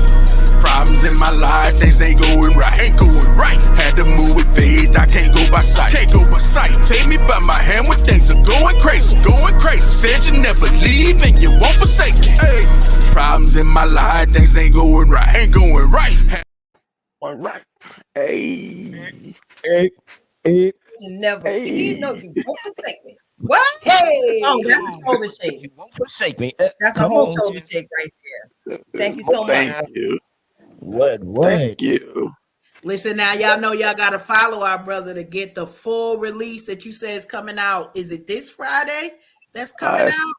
Problems in my life, things ain't going right, ain't going right. Had to move with faith, I can't go by sight, can't go by sight. Take me by my hand when things are going crazy, going crazy. Said you never leave and you won't forsake me. Hey. Problems in my life, things ain't going right, ain't going right. All right. Hey. Hey, hey, You never, you know, you won't forsake me. What? Hey. Oh, that's a shoulder shake. you won't forsake me. That's a Come whole on, shoulder man. shake right there. Thank you so much. Thank you. What? Thank you. Listen now, y'all know y'all gotta follow our brother to get the full release that you say is coming out. Is it this Friday that's coming out?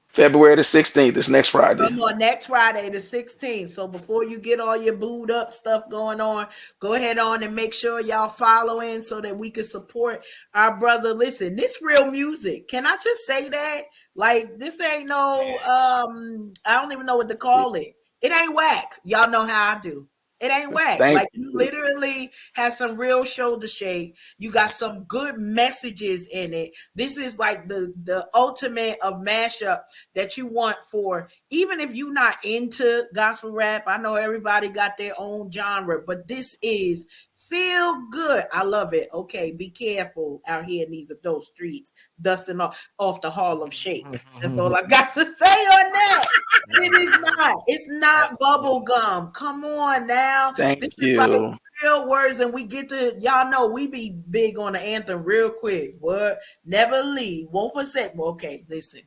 February the 16th is next Friday. Come on, next Friday, the 16th. So before you get all your booed up stuff going on, go ahead on and make sure y'all following so that we can support our brother. Listen, this real music. Can I just say that? Like, this ain't no, I don't even know what to call it. It ain't whack. Y'all know how I do. It ain't whack. Like, you literally have some real shoulder shake. You got some good messages in it. This is like the ultimate of mashup that you want for, even if you're not into gospel rap. I know everybody got their own genre, but this is feel good. I love it. Okay, be careful out here in these adult streets, dusting off the Harlem Shake. That's all I got to say on that. It is not. It's not bubble gum. Come on now. Thank you. Is like real words, and we get to, y'all know we be big on the anthem real quick. What? Never leave. Won't forsake. Okay, listen.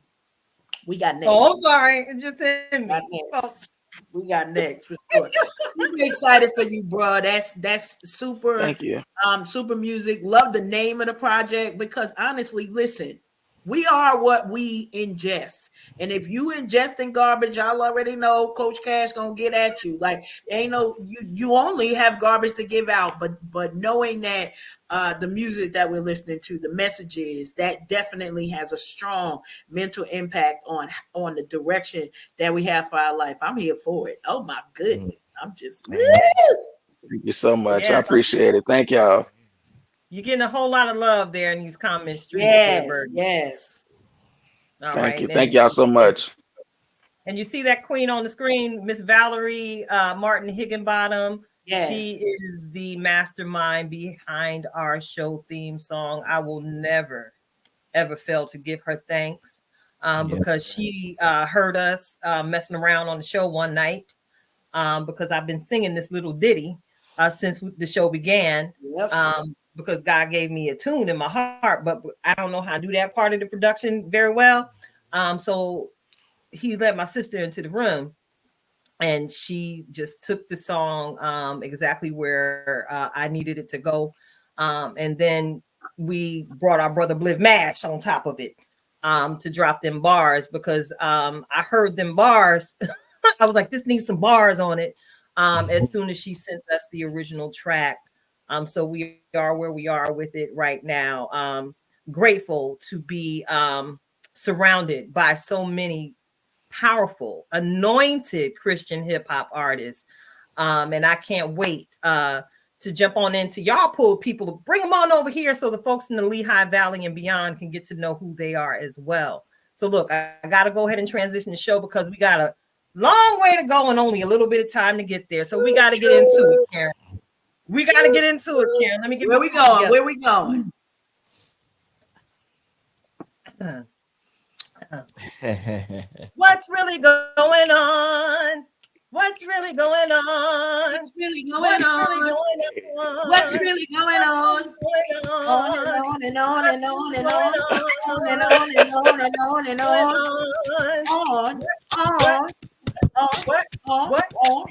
We got next. Oh, I'm sorry. It just hit me. We got next for sure. I'm excited for you, bro. That's super. Thank you. Super music. Love the name of the project because honestly, listen, we are what we ingest. And if you ingesting garbage, y'all already know Coach Cash gonna get at you. Like, ain't no, you only have garbage to give out, but knowing that the music that we're listening to, the messages, that definitely has a strong mental impact on the direction that we have for our life. I'm here for it. Oh my goodness. I'm just Thank you so much. Yeah. I appreciate it. Thank y'all. You're getting a whole lot of love there in these comments. Yes, yes. All Thank right, you. Thank y'all so much. And you see that queen on the screen, Miss Valerie Martin Higginbottom. Yes. She is the mastermind behind our show theme song. I will never, ever fail to give her thanks because she heard us messing around on the show one night because I've been singing this little ditty since the show began. Yep. Because God gave me a tune in my heart, but I don't know how to do that part of the production very well. So he let my sister into the room and she just took the song exactly where I needed it to go. And then we brought our brother Bliv Mash on top of it to drop them bars because I heard them bars. I was like, this needs some bars on it. As soon as she sent us the original track. So we are where we are with it right now. Grateful to be surrounded by so many powerful, anointed Christian hip hop artists. And I can't wait to jump on into y'all pull people, bring them on over here so the folks in the Lehigh Valley and beyond can get to know who they are as well. So look, I got to go ahead and transition the show because we got a long way to go and only a little bit of time to get there. So we got to get into it, Karen. We got to get into it, Karen. Let me get where we going? Where we going? What's really going on? What's really going on? What's really going on? What's really going on? On and on and on and on and on and on and on and on and on. What whole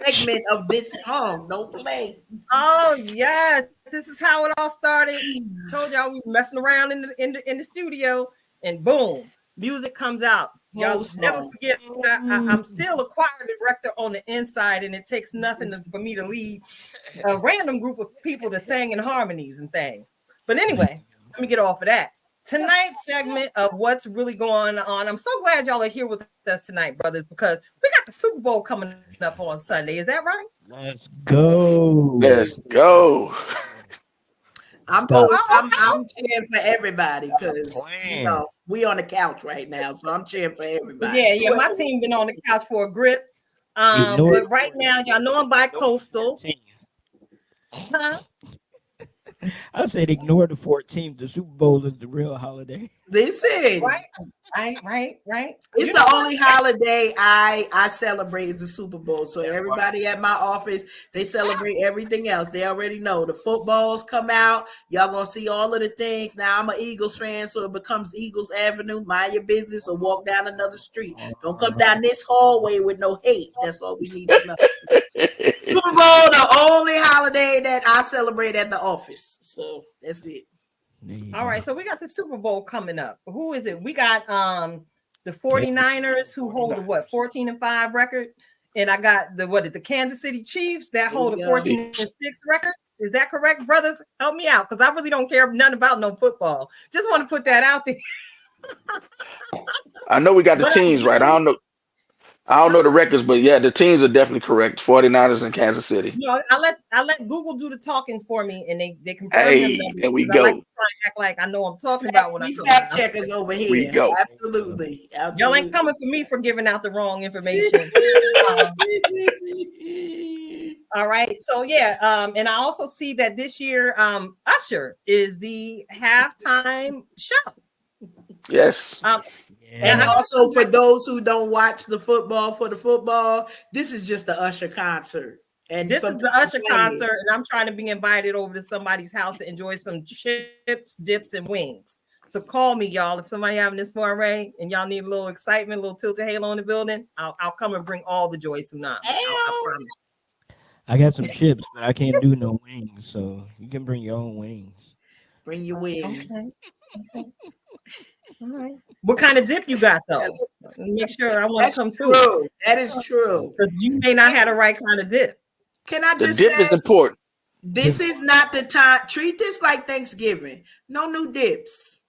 segment of this song? Don't play. Oh yes, this is how it all started. Told y'all we were messing around in the studio, and boom, music comes out. Y'all never forget. I'm still a choir director on the inside, and it takes nothing for me to lead a random group of people to sing in harmonies and things. But anyway, let me get off of that. Tonight's segment of what's really going on. I'm so glad y'all are here with us tonight, brothers, because we got the Super Bowl coming up on Sunday. Is that right? Let's go. Let's go. I'm cheering for everybody because we on the couch right now, so I'm cheering for everybody. Yeah. My team been on the couch for a grip. But right now, y'all know I'm bi-coastal. Huh? I said ignore the 14th. The Super Bowl is the real holiday. Listen. Right. It's the only holiday I celebrate is the Super Bowl. So everybody at my office, they celebrate everything else. They already know the footballs come out. Y'all gonna see all of the things. Now I'm an Eagles fan, so it becomes Eagles Avenue. Mind your business or walk down another street. Don't come down this hallway with no hate. That's all we need to know. Super Bowl, the only holiday that I celebrate at the office. So that's it. All right, so we got the Super Bowl coming up. Who is it? We got the 49ers who hold the 14-5 record, and I got the Kansas City Chiefs that hold a 14-6 record. Is that correct, brothers? Help me out, because I really don't care nothing about no football. Just want to put that out there. I know we got the teams right. I don't know the records, but yeah, the teams are definitely correct. 49ers and Kansas City. No, I let Google do the talking for me, and they confirm them. There we go. I like to try and act like I know what I'm talking about when I fact checkers over here. We go. Absolutely. Y'all ain't coming for me for giving out the wrong information. All right. So yeah, and I also see that this year, Usher is the halftime show. Yes. And also for those who don't watch the football, this is just the Usher concert. And this is the Usher concert, and I'm trying to be invited over to somebody's house to enjoy some chips, dips, and wings. So call me, y'all. If somebody having this soiree and y'all need a little excitement, a little Tilted Halo in the building, I'll come and bring all the joy tsunami. I promise. I got some chips, but I can't do no wings, so you can bring your own wings. Bring your wings. Okay. All right. What kind of dip you got though? Make sure I want to come through. True. That is true. Because you may not have the right kind of dip. Can I just say, the dip is important. This is not the time. Treat this like Thanksgiving. No new dips.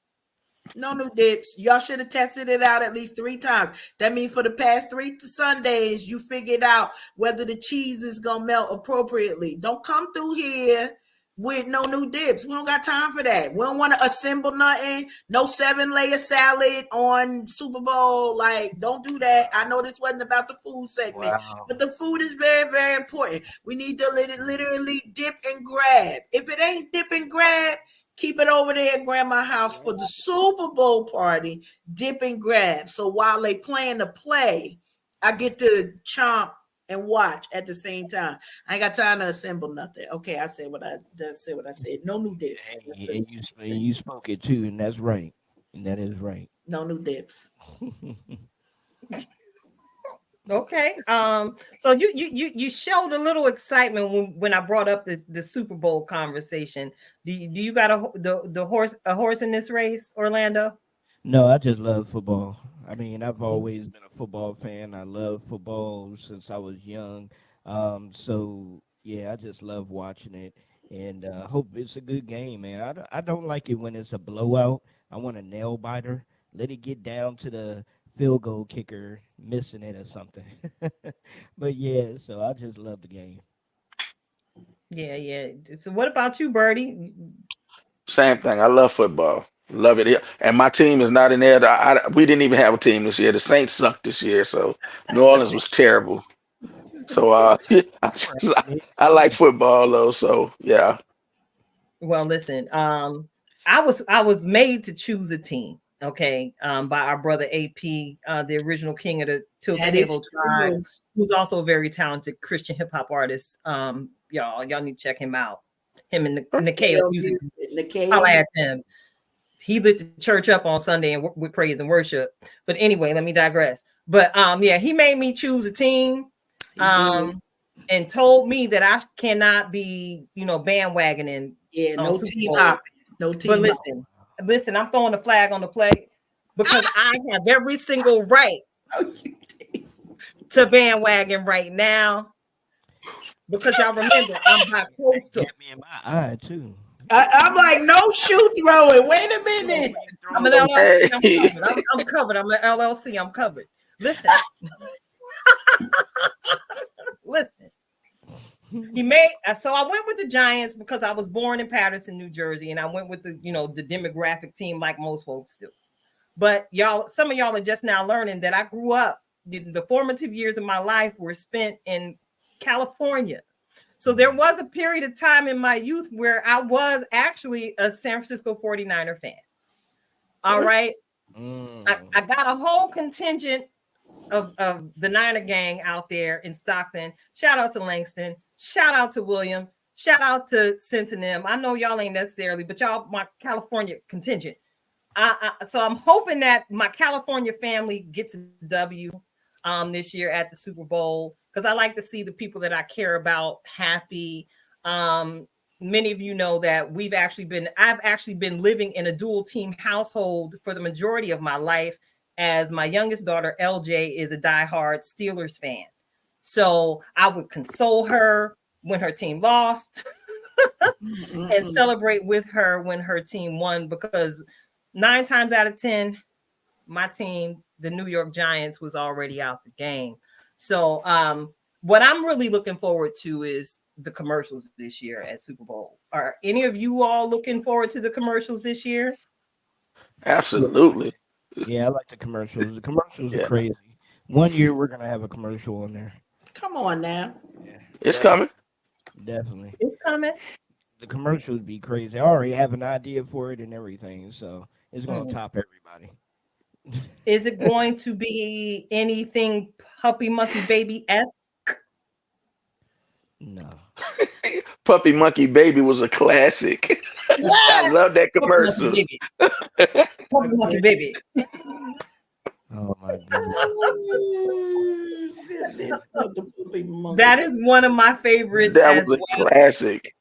No new dips. Y'all should have tested it out at least 3 times. That means for the past 3 Sundays, you figured out whether the cheese is gonna melt appropriately. Don't come through here with no new dips. We don't got time for that. We don't want to assemble nothing. No 7-layer salad on Super Bowl. Like, don't do that. I know this wasn't about the food segment, but the food is very, very important. We need to literally dip and grab. If it ain't dip and grab, keep it over there at grandma's house for the Super Bowl party. Dip and grab. So while they playing the play, I get to chomp and watch at the same time. I ain't got time to assemble nothing. Okay, I said what I said. No new dips. Hey, and you spoke it too, and that's right. And that is right. No new dips. Okay. So you showed a little excitement when I brought up the Super Bowl conversation. Do you got a horse in this race, Orlando? No, I just love football. I mean, I've always been a football fan. I love football since I was young. So yeah, I just love watching it, and hope it's a good game, man. I don't like it when it's a blowout. I want a nail biter. Let it get down to the field goal kicker missing it or something. But yeah, so I just love the game. Yeah. So what about you, Bertie? Same thing. I love football. Love it. And my team is not in there. We didn't even have a team this year. The Saints sucked this year, so New Orleans was terrible. So I like football though. So yeah. Well, listen. I was made to choose a team. Okay, by our brother AP, the original king of the Tilted Table tribe, who's also a very talented Christian hip hop artist. Y'all need to check him out. Him and Nikhil music. I'll add him. He lit the church up on Sunday and with praise and worship. But anyway, let me digress. But yeah, he made me choose a team, and told me that I cannot be, bandwagoning. Yeah, no team hopping. No team. But listen, I'm throwing the flag on the play because I have every single right to bandwagon right now. Because y'all remember, I'm bi-coastal. Get me in my eye too. I'm like, no shoe throwing. Wait a minute. I'm an LLC. I'm covered. I'm an LLC. I'm covered. Listen. Listen. So I went with the Giants because I was born in Paterson, New Jersey, and I went with the demographic team like most folks do. But some of y'all are just now learning that I grew up. The formative years of my life were spent in California. So there was a period of time in my youth where I was actually a San Francisco 49er fan. All right. I got a whole contingent of the Niner gang out there in Stockton. Shout out to Langston. Shout out to William. Shout out to Synonym. I know y'all ain't necessarily, but y'all my California contingent. So I'm hoping that my California family gets a W this year at the Super Bowl, because I like to see the people that I care about happy. Many of you know that I've actually been living in a dual team household for the majority of my life, as my youngest daughter, LJ, is a diehard Steelers fan. So I would console her when her team lost and celebrate with her when her team won, because 9 times out of 10, my team, the New York Giants, was already out the game. So what I'm really looking forward to is the commercials this year at Super Bowl. Are any of you all looking forward to the commercials this year? Absolutely. Yeah, I like the commercials. The commercials are crazy. One year we're gonna have a commercial on there. Come on now. Yeah. It's coming. Definitely. It's coming. The commercials be crazy. I already have an idea for it and everything, so it's gonna top everybody. Is it going to be anything Puppy Monkey Baby-esque? No. Puppy Monkey Baby was a classic. Yes! I love that commercial. Puppy Monkey Baby. Oh my goodness. That is one of my favorites. That was a classic.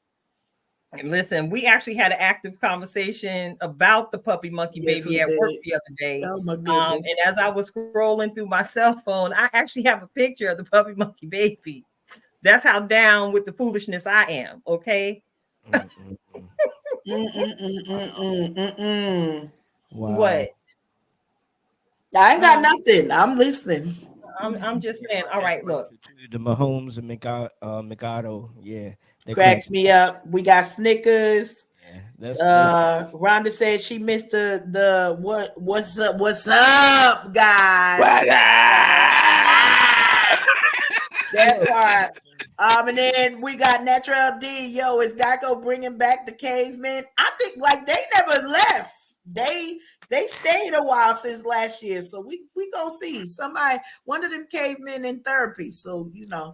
And listen, we actually had an active conversation about the Puppy Monkey Baby at work the other day. Oh my goodness. And as I was scrolling through my cell phone, I actually have a picture of the Puppy Monkey Baby. That's how down with the foolishness I am. Okay. Wow. What? I ain't got nothing. I'm listening. I'm just saying. All That right, look. commercial too, the Mahomes and Mikado, yeah, they Cracks me up. We got Snickers. Yeah, that's Rhonda said she missed the what's up, guys. What up? That part. And then we got Natural D. Yo, is Geico bringing back the cavemen? I think like they never left. They stayed a while since last year, so we gonna see somebody, one of them cavemen in therapy. So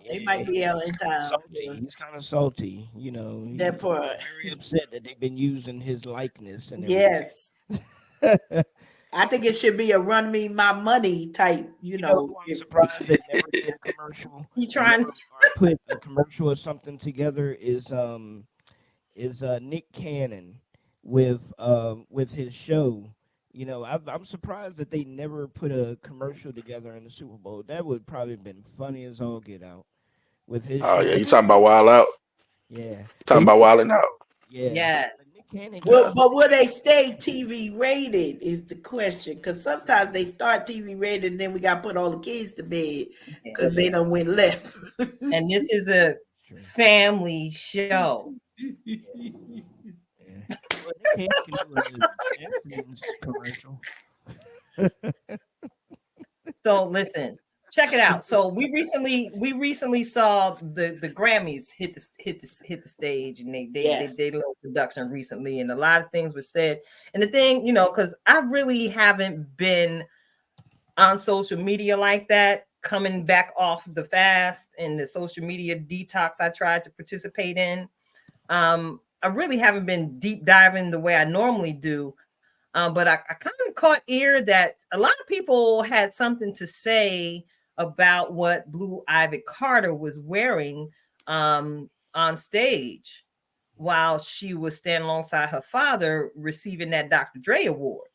they might be out in town. He's kind of salty, That part. Very upset that they've been using his likeness and Yes. I think it should be a run me my money type, I'm surprised they never did a commercial. You trying or put a commercial or something together is Nick Cannon with his show. I'm surprised that they never put a commercial together in the Super Bowl. That would probably have been funny as all get out with his Oh show. yeah, you talking about Wild Out? Yeah. Talking about Wilding Out? Yeah. Yes. Nick Cannon but will they stay TV rated is the question, because sometimes they start TV rated and then we got to put all the kids to bed because they done went left. And this is a family show. Well, Nick Cannon can do a commercial. So listen, check it out. So we recently saw the Grammys hit the stage, and they did a little production recently, and a lot of things were said. And the thing, because I really haven't been on social media like that, coming back off the fast and the social media detox I tried to participate in. I really haven't been deep diving the way I normally do. But I kind of caught ear that a lot of people had something to say about what Blue Ivy Carter was wearing on stage while she was standing alongside her father receiving that Dr. Dre award.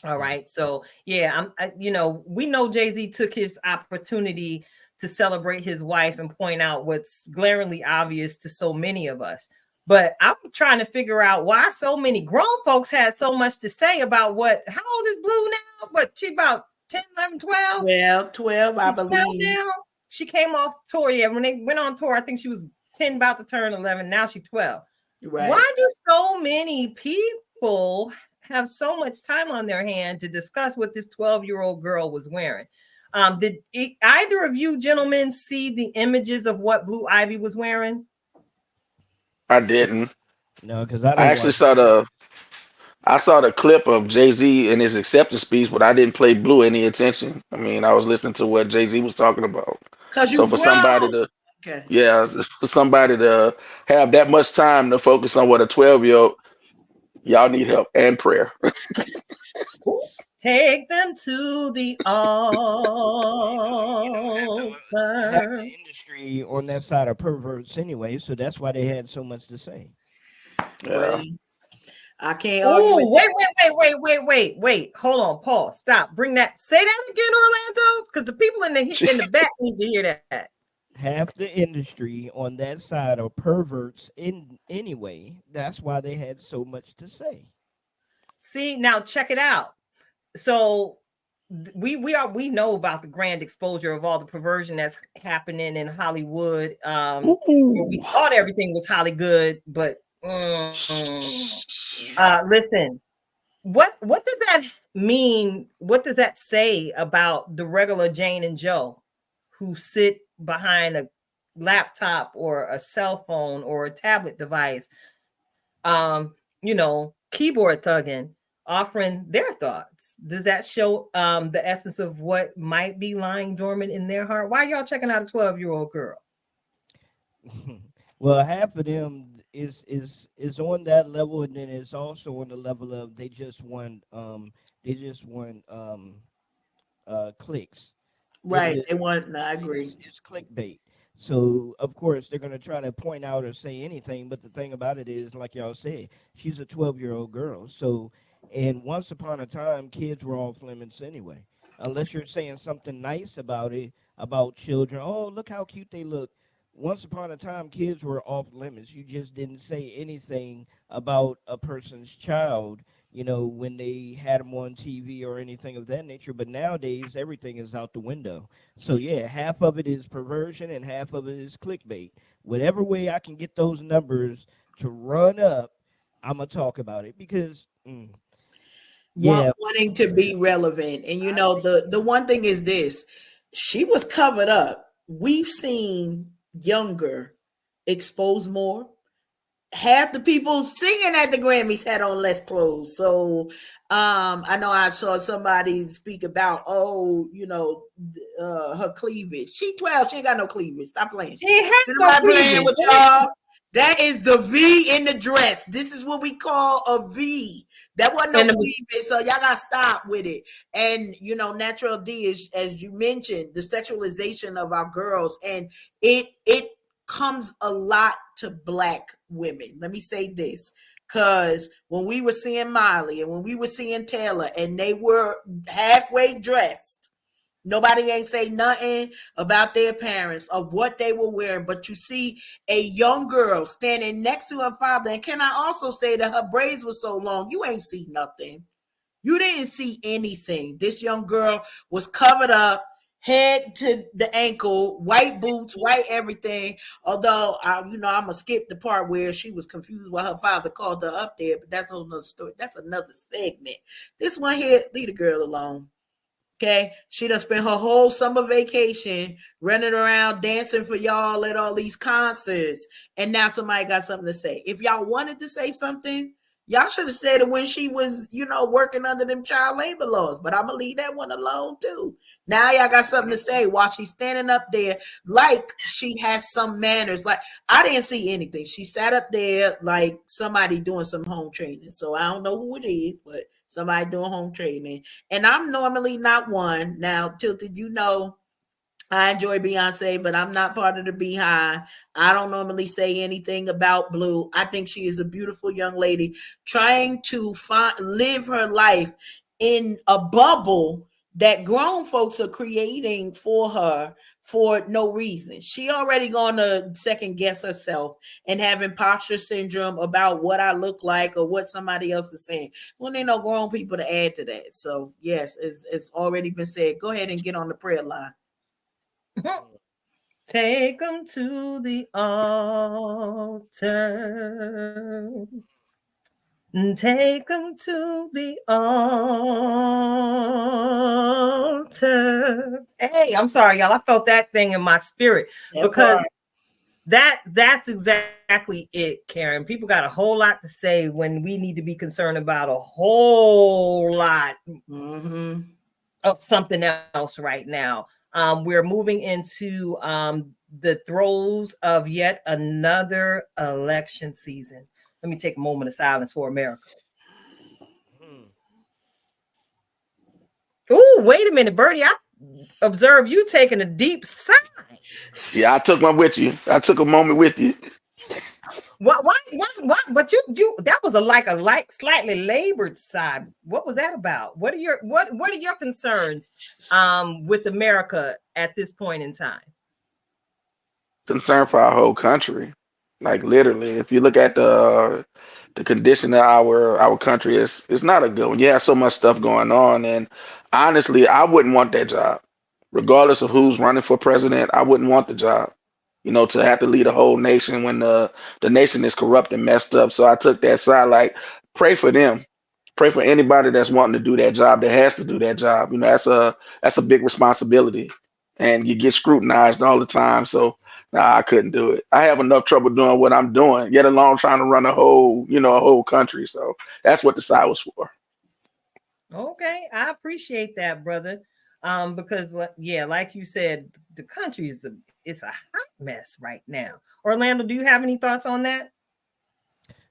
All right. So, yeah, we know Jay-Z took his opportunity to celebrate his wife and point out what's glaringly obvious to so many of us. But I'm trying to figure out why so many grown folks had so much to say about how old is Blue now? But she about 10, 11, 12? Well, 12, I believe. Now? She came off tour. Yeah, when they went on tour, I think she was 10, about to turn 11. Now she's 12. Right. Why do so many people have so much time on their hand to discuss what this 12-year-old girl was wearing? Did either of you gentlemen see the images of what Blue Ivy was wearing? I didn't. No, because I actually saw the clip of Jay-Z in his acceptance speech, but I didn't pay Blue any attention. I mean, I was listening to what Jay-Z was talking about. So for somebody to have that much time to focus on what a 12-year-old, y'all need help and prayer. Take them to the altar. The industry on that side of perverts anyway, so that's why they had so much to say. Yeah. I can't argue. Wait. Hold on, Paul. Stop. Bring that. Say that again, Orlando, because the people in the back need to hear that. Half the industry on that side are perverts anyway. That's why they had so much to say. See, now check it out. So we know about the grand exposure of all the perversion that's happening in Hollywood. We thought everything was Holly good, but listen, what does that mean? What does that say about the regular Jane and Joe who sit behind a laptop or a cell phone or a tablet device, keyboard thugging, offering their thoughts? Does that show the essence of what might be lying dormant in their heart? Why y'all checking out a 12-year-old girl? Well, half of them is on that level, and then it's also on the level of they just want clicks. Right. I agree. It's clickbait. So of course they're gonna try to point out or say anything, but the thing about it is, like y'all said, she's a 12-year-old girl. So, and once upon a time, kids were off limits anyway, unless you're saying something nice about it, about children. Oh, look how cute they look. Once upon a time, kids were off limits. You just didn't say anything about a person's child when they had them on TV or anything of that nature. But nowadays, everything is out the window. So yeah, half of it is perversion and half of it is clickbait. Whatever way I can get those numbers to run up, I'm gonna talk about it because yeah, Wanting to be relevant. And the one thing is this, she was covered up. We've seen younger expose more. Half the people singing at the Grammys had on less clothes. So I know I saw somebody speak about, her cleavage. She 12, she ain't got no cleavage. Stop playing. She had no Nobody playing cleavage. with y'all. That is the V in the dress. This is what we call a V. That wasn't no cleavage, so y'all gotta stop with it. And Natural D is, as you mentioned, the sexualization of our girls, and it comes a lot to Black women. Let me say this, because when we were seeing Miley and when we were seeing Taylor, and they were halfway dressed, nobody ain't say nothing about their parents of what they were wearing. But you see a young girl standing next to her father, and can I also say that her braids were so long, you ain't see nothing. You didn't see anything. This young girl was covered up, head to the ankle, white boots, white everything. Although I'm gonna skip the part where she was confused why her father called her up there, but that's another story. That's another segment. This one here, leave the girl alone. Okay, she done spent her whole summer vacation running around dancing for y'all at all these concerts, and now somebody got something to say. If y'all wanted to say something, y'all should have said it when she was, working under them child labor laws. But I'm gonna leave that one alone too. Now y'all got something to say while she's standing up there like she has some manners. Like, I didn't see anything. She sat up there like somebody doing some home training. So I don't know who it is, but somebody doing home training. And I'm normally not one. Now, Tilted, I enjoy Beyonce, but I'm not part of the Beehive. I don't normally say anything about Blue. I think she is a beautiful young lady trying to live her life in a bubble that grown folks are creating for her for no reason. She already going to second guess herself and have imposter syndrome about what I look like or what somebody else is saying. Well, there ain't no grown people to add to that. So yes, it's already been said. Go ahead and get on the prayer line. Take them to the altar. Take them to the altar. Hey, I'm sorry, y'all. I felt that thing in my spirit because that's exactly it, Karen. People got a whole lot to say when we need to be concerned about a whole lot of something else right now. We're moving into the throes of yet another election season. Let me take a moment of silence for America. Ooh, wait a minute, Bertie. I observe you taking a deep sigh. Yeah, I took one with you. I took a moment with you. Why? But you that was a slightly labored sigh. What was that about? What are your concerns with America at this point in time? Concern for our whole country. Like literally, if you look at the condition of our country, it's not a good one. You have so much stuff going on, and honestly, I wouldn't want that job, regardless of who's running for president. I wouldn't want the job. To have to lead a whole nation when the nation is corrupt and messed up. So I took that side. Like, pray for them. Pray for anybody that's wanting to do that job, that has to do that job. That's a big responsibility, and you get scrutinized all the time. So nah, I couldn't do it. I have enough trouble doing what I'm doing, yet alone trying to run a whole country. So that's what the side was for. Okay, I appreciate that, brother. Because like you said, the country it's a hot mess right now. Orlando, do you have any thoughts on that?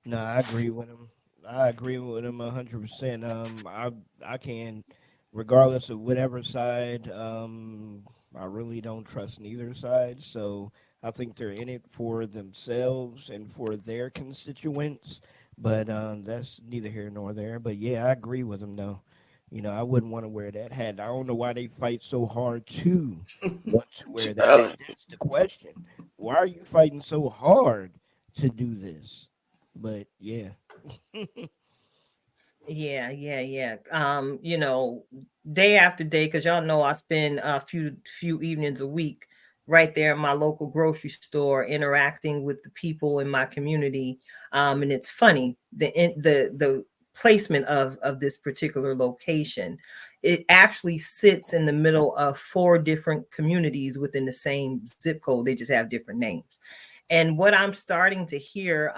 No, I agree with him. I agree with him 100%. I can, regardless of whatever side. I really don't trust neither side. So I think they're in it for themselves and for their constituents. But that's neither here nor there. But yeah, I agree with him though. I wouldn't want to wear that hat. I don't know why they fight so hard to want to wear that. That's the question. Why are you fighting so hard to do this? But yeah. Yeah. Day after day, because y'all know I spend a few evenings a week right there in my local grocery store, interacting with the people in my community. And it's funny, the placement of this particular location. It actually sits in the middle of 4 different communities within the same zip code. They just have different names. And what I'm starting to hear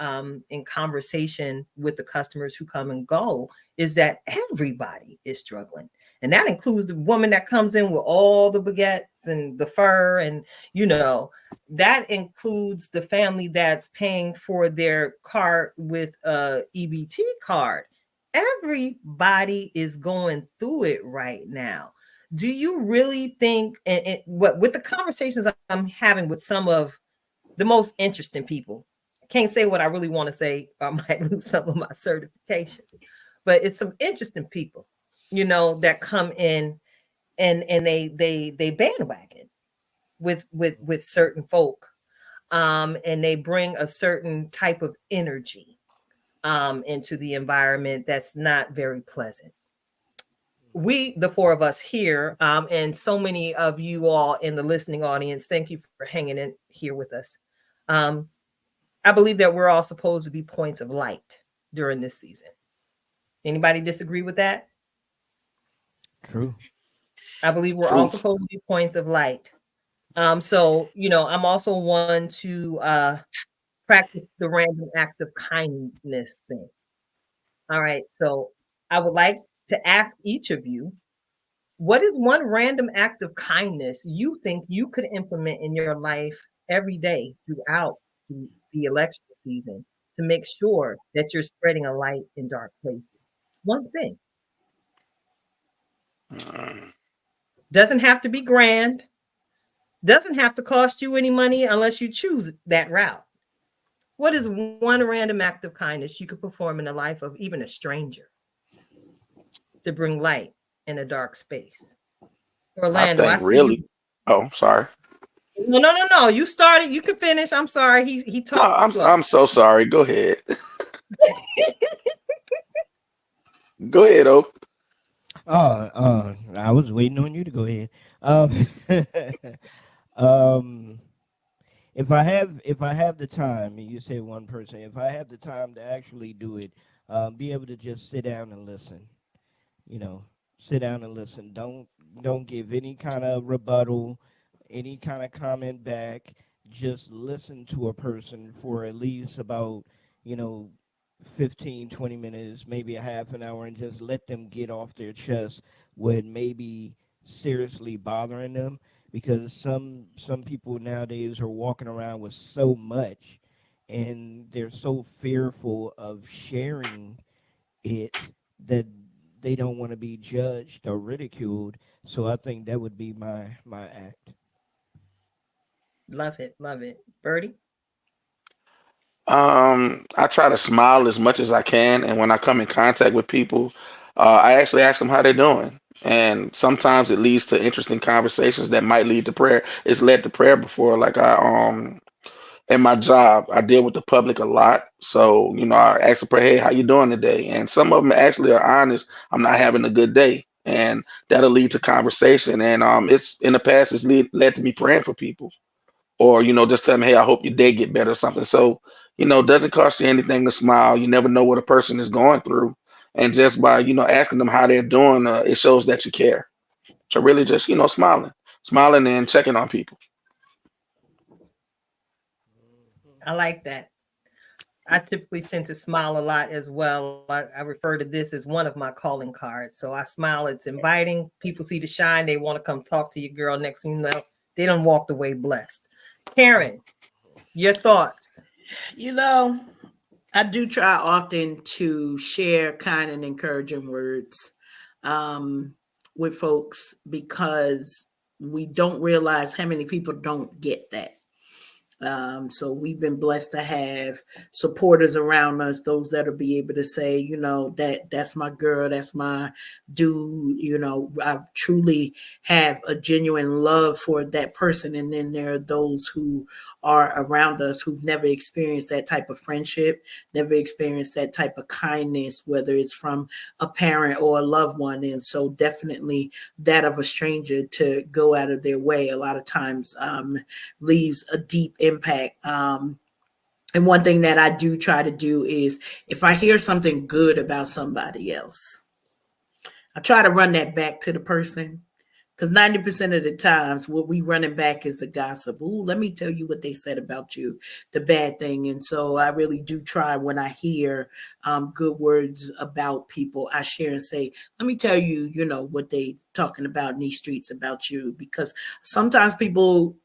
in conversation with the customers who come and go is that everybody is struggling. And that includes the woman that comes in with all the baguettes and the fur. And, that includes the family that's paying for their card with a EBT card. Everybody is going through it right now. Do you really think, and what with the conversations I'm having with some of the most interesting people. I can't say what I really want to say, or I might lose some of my certification. But it's some interesting people, that come in and they bandwagon with certain folk. And they bring a certain type of energy into the environment that's not very pleasant. We, the 4 of us here, and so many of you all in the listening audience, thank you for hanging in here with us. Um, I believe that we're all supposed to be points of light during this season. Anybody disagree with that? True. I believe we're all Truth. supposed to be points of light. So I'm also one to practice the random act of kindness thing. All right. So I would like to ask each of you, what is one random act of kindness you think you could implement in your life every day throughout the election season to make sure that you're spreading a light in dark places? One thing. Mm. Doesn't have to be grand, doesn't have to cost you any money unless you choose that route. What is one random act of kindness you could perform in the life of even a stranger to bring light in a dark space? I Orlando, I think see you. really. Oh, sorry. No. You started. You can finish. I'm sorry. He No, talked slow. I'm so sorry. Go ahead. Go ahead, Oak. I was waiting on you to go ahead. Um, um, if I have the time, and you say one person, if I have the time to actually do it, be able to just sit down and listen. You know, sit down and listen. Don't give any kind of rebuttal, any kind of comment back. Just listen to a person for at least about, you know, 15, 20 minutes, maybe a half an hour, and just let them get off their chest what may be seriously bothering them. Because some people nowadays are walking around with so much, and they're so fearful of sharing it that they don't want to be judged or ridiculed. So I think that would be my act. Love it. Love it. Bertie? I try to smile as much as I can, and when I come in contact with people, I actually ask them how they're doing. And sometimes it leads to interesting conversations that might lead to prayer. It's led to prayer before. Like in my job, I deal with the public a lot. So, I ask them, hey, how you doing today? And some of them actually are honest. I'm not having a good day. And that'll lead to conversation. And it's in the past, led to me praying for people, or just tell them, hey, I hope your day get better or something. So it doesn't cost you anything to smile. You never know what a person is going through, and just by asking them how they're doing, it shows that you care. So really just smiling and checking on people. I like that. I typically tend to smile a lot as well. I refer to this as one of my calling cards. So I smile, it's inviting. People see the shine, they want to come talk to your girl. Next thing you know, they done walked away blessed. Karen, your thoughts? You know, I do try often to share kind and encouraging words with folks because we don't realize how many people don't get that. So we've been blessed to have supporters around us, those that'll be able to say, you know, that's my girl, that's my dude. You know, I truly have a genuine love for that person. And then there are those who are around us who've never experienced that type of friendship, never experienced that type of kindness, whether it's from a parent or a loved one. And so definitely that of a stranger to go out of their way a lot of times leaves a deep impact. And one thing that I do try to do is if I hear something good about somebody else, I try to run that back to the person. Because 90% of the times what we running back is the gossip. Ooh, let me tell you what they said about you, the bad thing. And so I really do try when I hear good words about people, I share and say, let me tell you, you know, what they talking about in these streets about you. Because sometimes people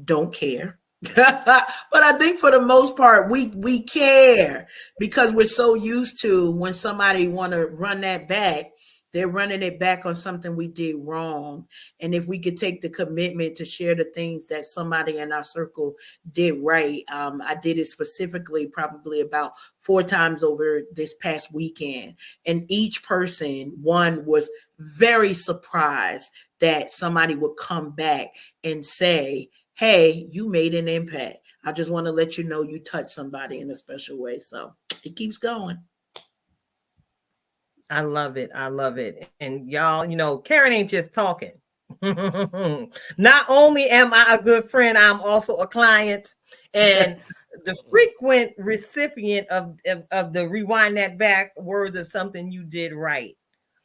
don't care. But I think for the most part, we care because we're so used to when somebody want to run that back, they're running it back on something we did wrong. And if we could take the commitment to share the things that somebody in our circle did right. I did it specifically probably about 4 times over this past weekend. And each person, one was very surprised that somebody would come back and say, hey, you made an impact. I just want to let you know you touched somebody in a special way. So it keeps going. I love it. I love it. And y'all, you know, Karen ain't just talking. Not only am I a good friend, I'm also a client and the frequent recipient of the rewind that back words of something you did right.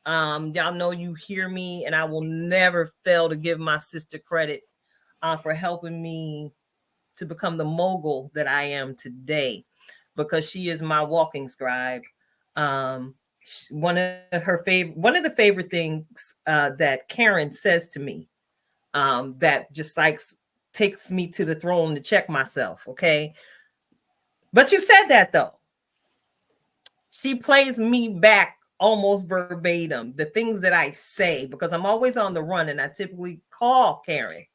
Y'all know you hear me, and I will never fail to give my sister credit for helping me to become the mogul that I am today, because she is my walking scribe. One of the favorite things that Karen says to me, that just like takes me to the throne to check myself. Okay. But you said that though. She plays me back almost verbatim, the things that I say, because I'm always on the run, and I typically call Karen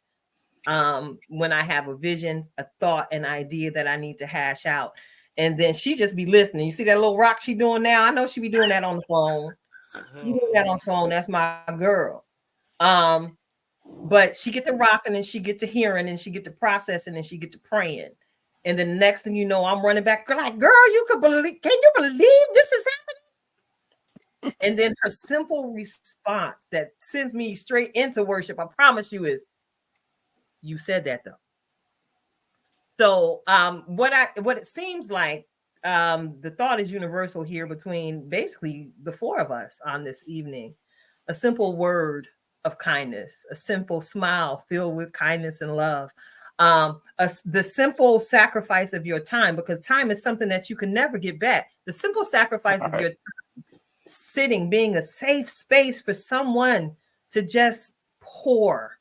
when I have a vision, a thought, an idea that I need to hash out. And then she just be listening. You see that little rock she doing now? I know she be doing that on the phone. She doing that on the phone. That's my girl. But she get to rocking, and she get to hearing, and she get to processing, and she get to praying. And then the next thing you know, I'm running back, like, girl, can you believe this is happening? And then her simple response that sends me straight into worship, I promise you, is, you said that though. So what it seems like, the thought is universal here between basically the 4 of us on this evening. A simple word of kindness, a simple smile filled with kindness and love, the simple sacrifice of your time, because time is something that you can never get back. The simple sacrifice of your time, sitting, being a safe space for someone to just pour,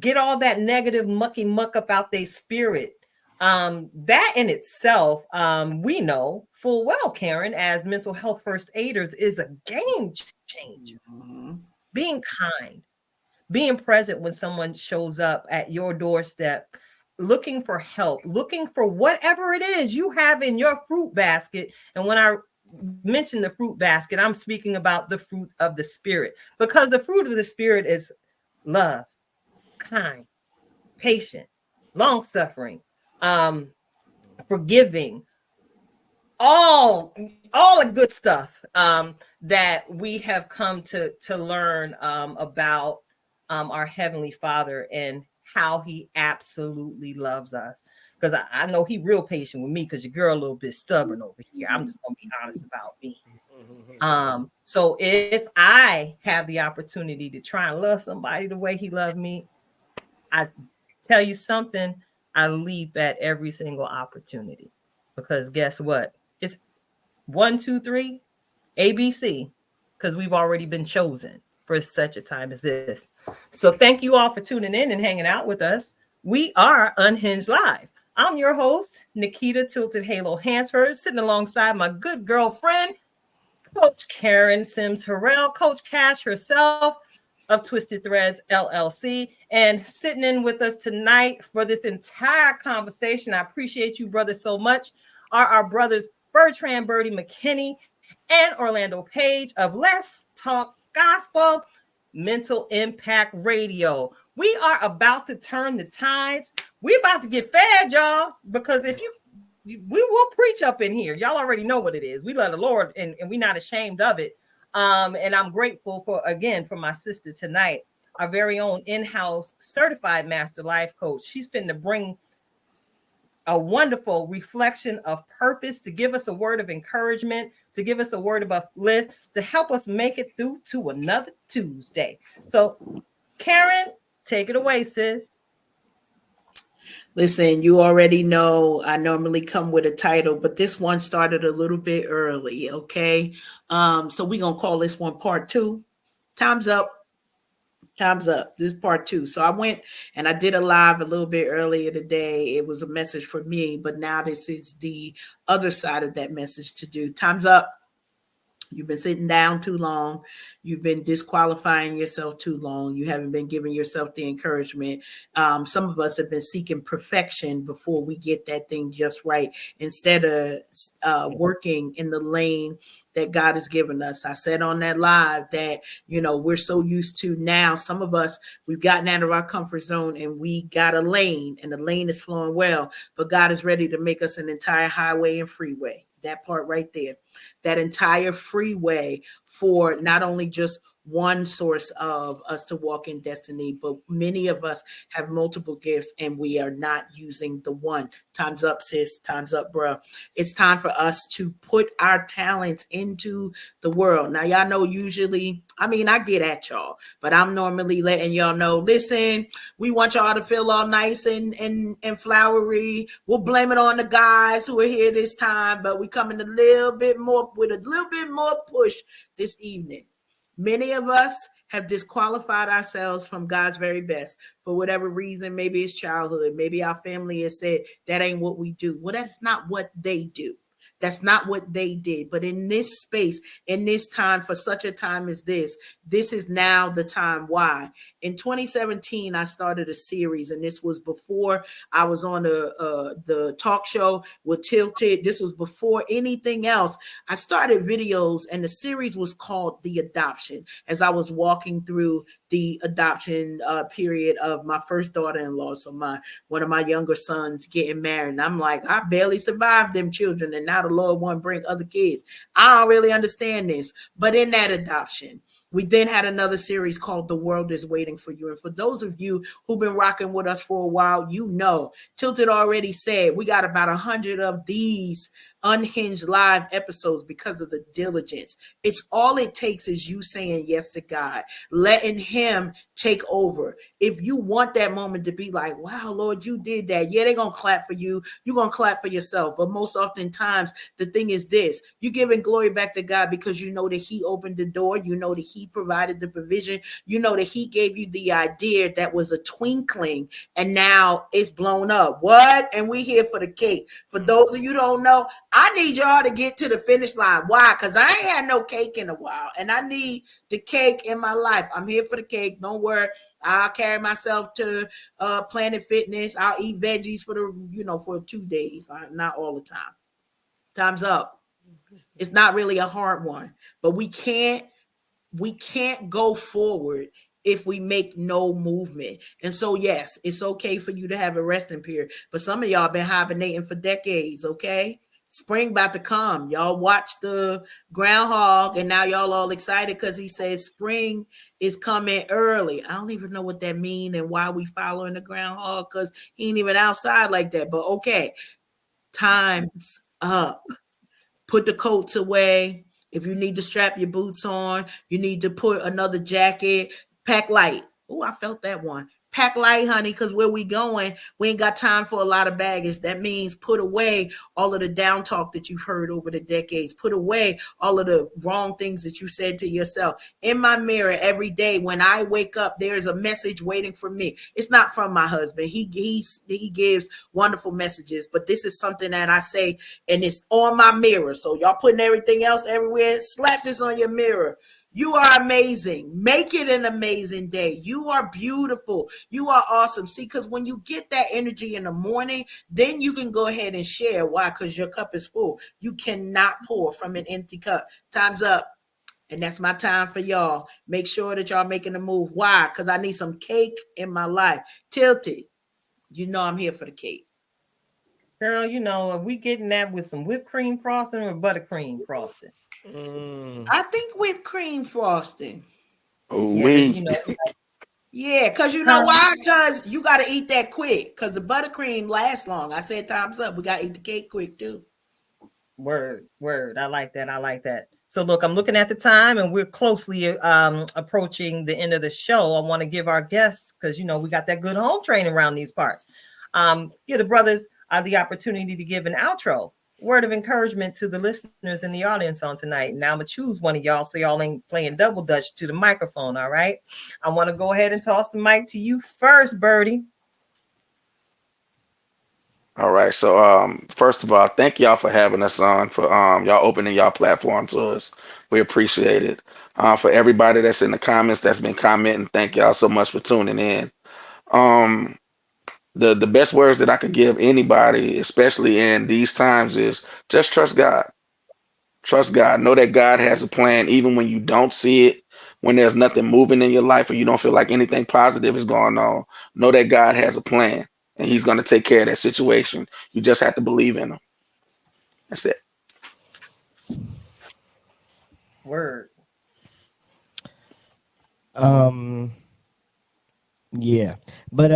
get all that negative mucky muck up out their spirit. That in itself, we know full well, Karen, as mental health first aiders, is a game changer. Mm-hmm. Being kind, being present when someone shows up at your doorstep, looking for help, looking for whatever it is you have in your fruit basket. And when I mention the fruit basket, I'm speaking about the fruit of the spirit, because the fruit of the spirit is love, kind, patient, long-suffering, forgiving, all the good stuff that we have come to learn about our Heavenly Father and how He absolutely loves us. Because I know He real patient with me, because your girl a little bit stubborn over here. I'm just gonna be honest about me. So if I have the opportunity to try and love somebody the way He loved me, I tell you something, I leap at every single opportunity, because guess what? It's 1, 2, 3, ABC, because we've already been chosen for such a time as this. So thank you all for tuning in and hanging out with us. We are Unhinged Live. I'm your host, Nikita Tilted Halo Hansford, sitting alongside my good girlfriend, Coach Karen Sims Harrell, Coach Cash herself. of Twisted Threads LLC. And sitting in with us tonight for this entire conversation, I appreciate you, brothers, so much, are our brothers Bertrand Berty McKinney and Orlando Page of Let's Talk Gospel Mental Impact Radio. We are about to turn the tides. We about to get fed, y'all, because we will preach up in here. Y'all already know what it is. We love the Lord, and we're not ashamed of it. And I'm grateful for my sister tonight, our very own in-house certified master life coach. She's finna bring a wonderful reflection of purpose to give us a word of encouragement, to give us a word of uplift, to help us make it through to another Tuesday. So, Karen, take it away, sis. Listen, you already know I normally come with a title, but this one started a little bit early, okay? So we're going to call this one part 2. Time's up. Time's up. This is part 2. So I went and I did a live a little bit earlier today. It was a message for me, but now this is the other side of that message to do. Time's up. You've been sitting down too long. You've been disqualifying yourself too long. You haven't been giving yourself the encouragement. Some of us have been seeking perfection before we get that thing just right, instead of working in the lane that God has given us. I said on that live that, we're so used to now, some of us, we've gotten out of our comfort zone and we got a lane, and the lane is flowing well, but God is ready to make us an entire highway and freeway. That part right there, that entire freeway for not only just one source of us to walk in destiny, but many of us have multiple gifts and we are not using the one. Time's up, sis. Time's up, bro. It's time for us to put our talents into the world. Now, y'all know usually, I get at y'all, but I'm normally letting y'all know, listen, we want y'all to feel all nice and flowery. We'll blame it on the guys who are here this time, but we coming a little bit more with a little bit more push this evening. Many of us have disqualified ourselves from God's very best for whatever reason. Maybe it's childhood. Maybe our family has said that ain't what we do. Well, that's not what they do. That's not what they did. But in this space, in this time, for such a time as this is now the time. Why? In 2017, I started a series, and this was before I was on the talk show with Tilted. This was before anything else. I started videos, and the series was called The Adoption, as I was walking through the adoption period of my first daughter-in-law. So one of my younger sons getting married. And I'm like, I barely survived them children, and now the Lord want to bring other kids. I don't really understand this. But in that adoption, we then had another series called The World is Waiting for You. And for those of you who've been rocking with us for a while, Tilted already said we got about 100 of these Unhinged live episodes because of the diligence. It's all it takes is you saying yes to God, letting him take over. If you want that moment to be like, wow, Lord, you did that. Yeah, they're going to clap for you. You're going to clap for yourself. But most oftentimes, the thing is this, you're giving glory back to God because you know that he opened the door. You know that he provided the provision. You know that he gave you the idea that was a twinkling and now it's blown up. What? And we here for the cake. For those of you who don't know, I need y'all to get to the finish line. Why? Because I ain't had no cake in a while, and I need the cake in my life. I'm here for the cake. Don't worry. I'll carry myself to Planet Fitness. I'll eat veggies for 2 days, not all the time. Time's up. It's not really a hard one, but we can't go forward if we make no movement. And so, yes, it's okay for you to have a resting period, but some of y'all been hibernating for decades, okay? Spring about to come. Y'all watch the groundhog and now y'all all excited because he says spring is coming early. I don't even know what that means and why we following the groundhog, because he ain't even outside like that. But okay, time's up. Put the coats away. If you need to strap your boots on, you need to put another jacket. Pack light. Oh, I felt that one. Pack light, honey, because where we going, we ain't got time for a lot of baggage. That means put away all of the down talk that you've heard over the decades. Put away all of the wrong things that you said to yourself. In my mirror every day when I wake up, there's a message waiting for me. It's not from my husband. He gives wonderful messages, but this is something that I say, and it's on my mirror. So y'all putting everything else everywhere. Slap this on your mirror. You are amazing. Make it an amazing day. You are beautiful. You are awesome. See, because when you get that energy in the morning, then you can go ahead and share. Why? Because your cup is full. You cannot pour from an empty cup. Time's up. And that's my time for y'all. Make sure that y'all making a move. Why? Because I need some cake in my life. Tilted. You know I'm here for the cake. Girl, you know, are we getting that with some whipped cream frosting or buttercream frosting? I think whipped cream frosting. Yeah, because you know, Yeah, because you know why? Because you got to eat that quick. Because the buttercream lasts long. I said time's up. We got to eat the cake quick too. Word. I like that. So look, I'm looking at the time and we're closely approaching the end of the show. I want to give our guests, because you know we got that good home training around these parts. Give the brothers the opportunity to give an outro word of encouragement to the listeners in the audience on tonight. Now I'm gonna choose one of y'all so y'all ain't playing double dutch to the microphone. All right. I want to go ahead and toss the mic to you first, Berty. All right. So first of all, thank y'all for having us on, for y'all opening y'all platform to us. We appreciate it. For everybody that's in the comments that's been commenting, thank y'all so much for tuning in. Um the best words that I could give anybody, especially in these times, is just trust God. Trust God. Know that God has a plan even when you don't see it, when there's nothing moving in your life or you don't feel like anything positive is going on. Know that God has a plan and He's going to take care of that situation. You just have to believe in Him. That's it. Word. Yeah, but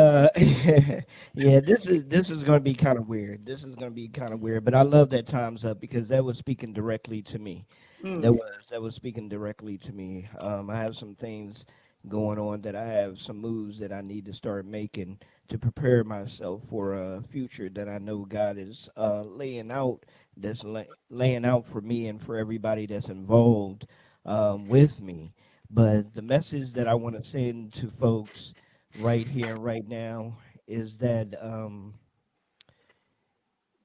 yeah, this is gonna be kind of weird. This is gonna be kind of weird, but I love that time's up because that was speaking directly to me. That was speaking directly to me. I have some things going on that I have some moves that I need to start making to prepare myself for a future that I know God is laying out. That's laying out for me and for everybody that's involved with me. But the message that I want to send to folks right here, right now, is that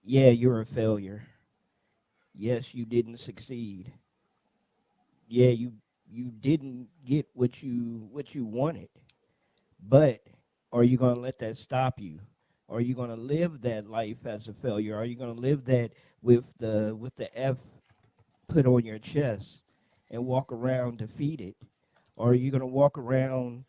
yeah, you're a failure. Yes, you didn't succeed. Yeah, you didn't get what you wanted. But are you gonna let that stop you? Are you gonna live that life as a failure? Are you gonna live that with the F put on your chest and walk around defeated? Or are you gonna walk around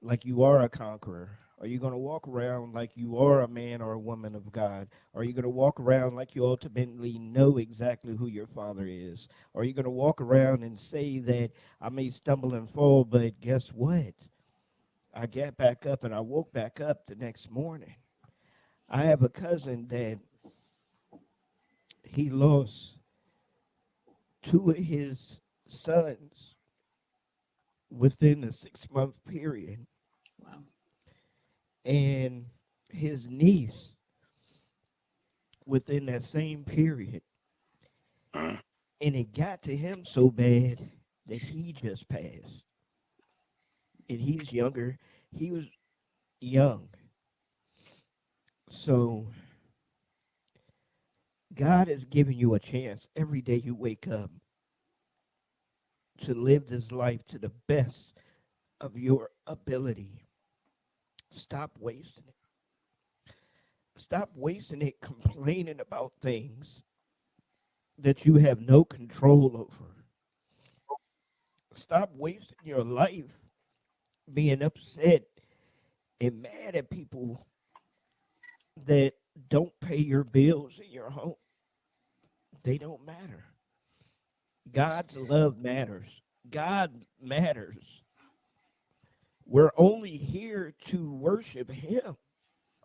like you are a conqueror? Are you going to walk around like you are a man or a woman of God? Are you going to walk around like you ultimately know exactly who your father is? Are you going to walk around and say that I may stumble and fall, but guess what? I got back up and I woke back up the next morning. I have a cousin that he lost two of his sons within a 6-month period. Wow. And his niece within that same period. Mm. And it got to him so bad that he just passed. And he's younger. He was young. So God has given you a chance every day you wake up to live this life to the best of your ability. Stop wasting it. Stop wasting it complaining about things that you have no control over. Stop wasting your life being upset and mad at people that don't pay your bills in your home. They don't matter. God's love matters. God matters. We're only here to worship Him.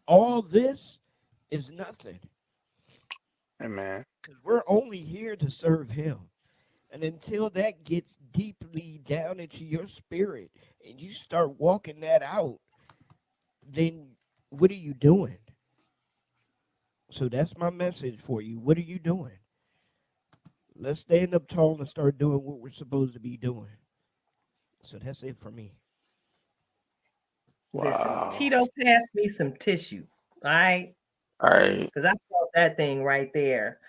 All this is nothing Amen. because we're only here to serve Him. And until that gets deeply down into your spirit and you start walking that out, then what are you doing? So that's my message for you. What are you doing? Let's stand up tall and start doing what we're supposed to be doing. So that's it for me. Listen, Wow. Tito passed me some tissue. All right. All right. Because I felt that thing right there.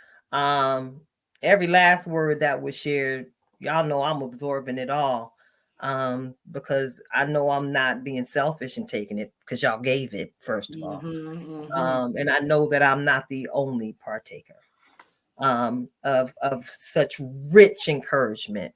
Every last word that was shared Y'all know I'm absorbing it all, because I know I'm not being selfish and taking it, because y'all gave it, first of all. And I know that I'm not the only partaker of such rich encouragement.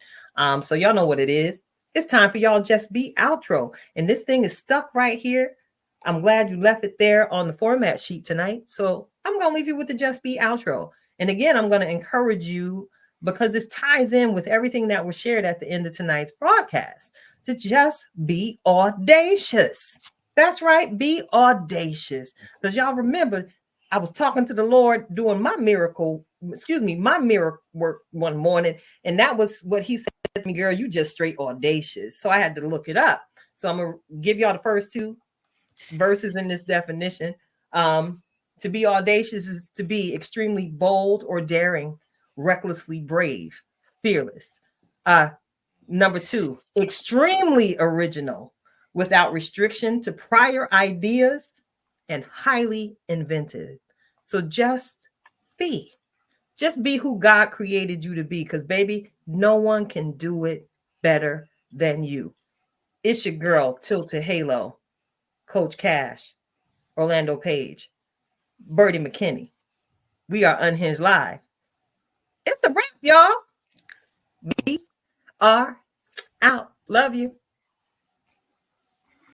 So y'all know what it is. It's time for y'all just be outro. And this thing is stuck right here. I'm glad you left it there on the format sheet tonight. So I'm going to leave you with the just be outro. And again, I'm going to encourage you, because this ties in with everything that was shared at the end of tonight's broadcast, to just be audacious. That's right. Be audacious. Because y'all remember, I was talking to the Lord doing my miracle work one morning. And that was what he said to me, girl, you just straight audacious. So I had to look it up. So I'm going to give y'all the first two verses in this definition. To be audacious is to be extremely bold or daring, recklessly brave, fearless. Number two, extremely original, without restriction to prior ideas, and highly inventive. So just be who God created you to be, because baby, no one can do it better than you. It's your girl, Tilted Halo, Coach Cash, Orlando Page, Berty McKinney. We are Unhinged Live. It's a wrap, y'all. We are out. Love you.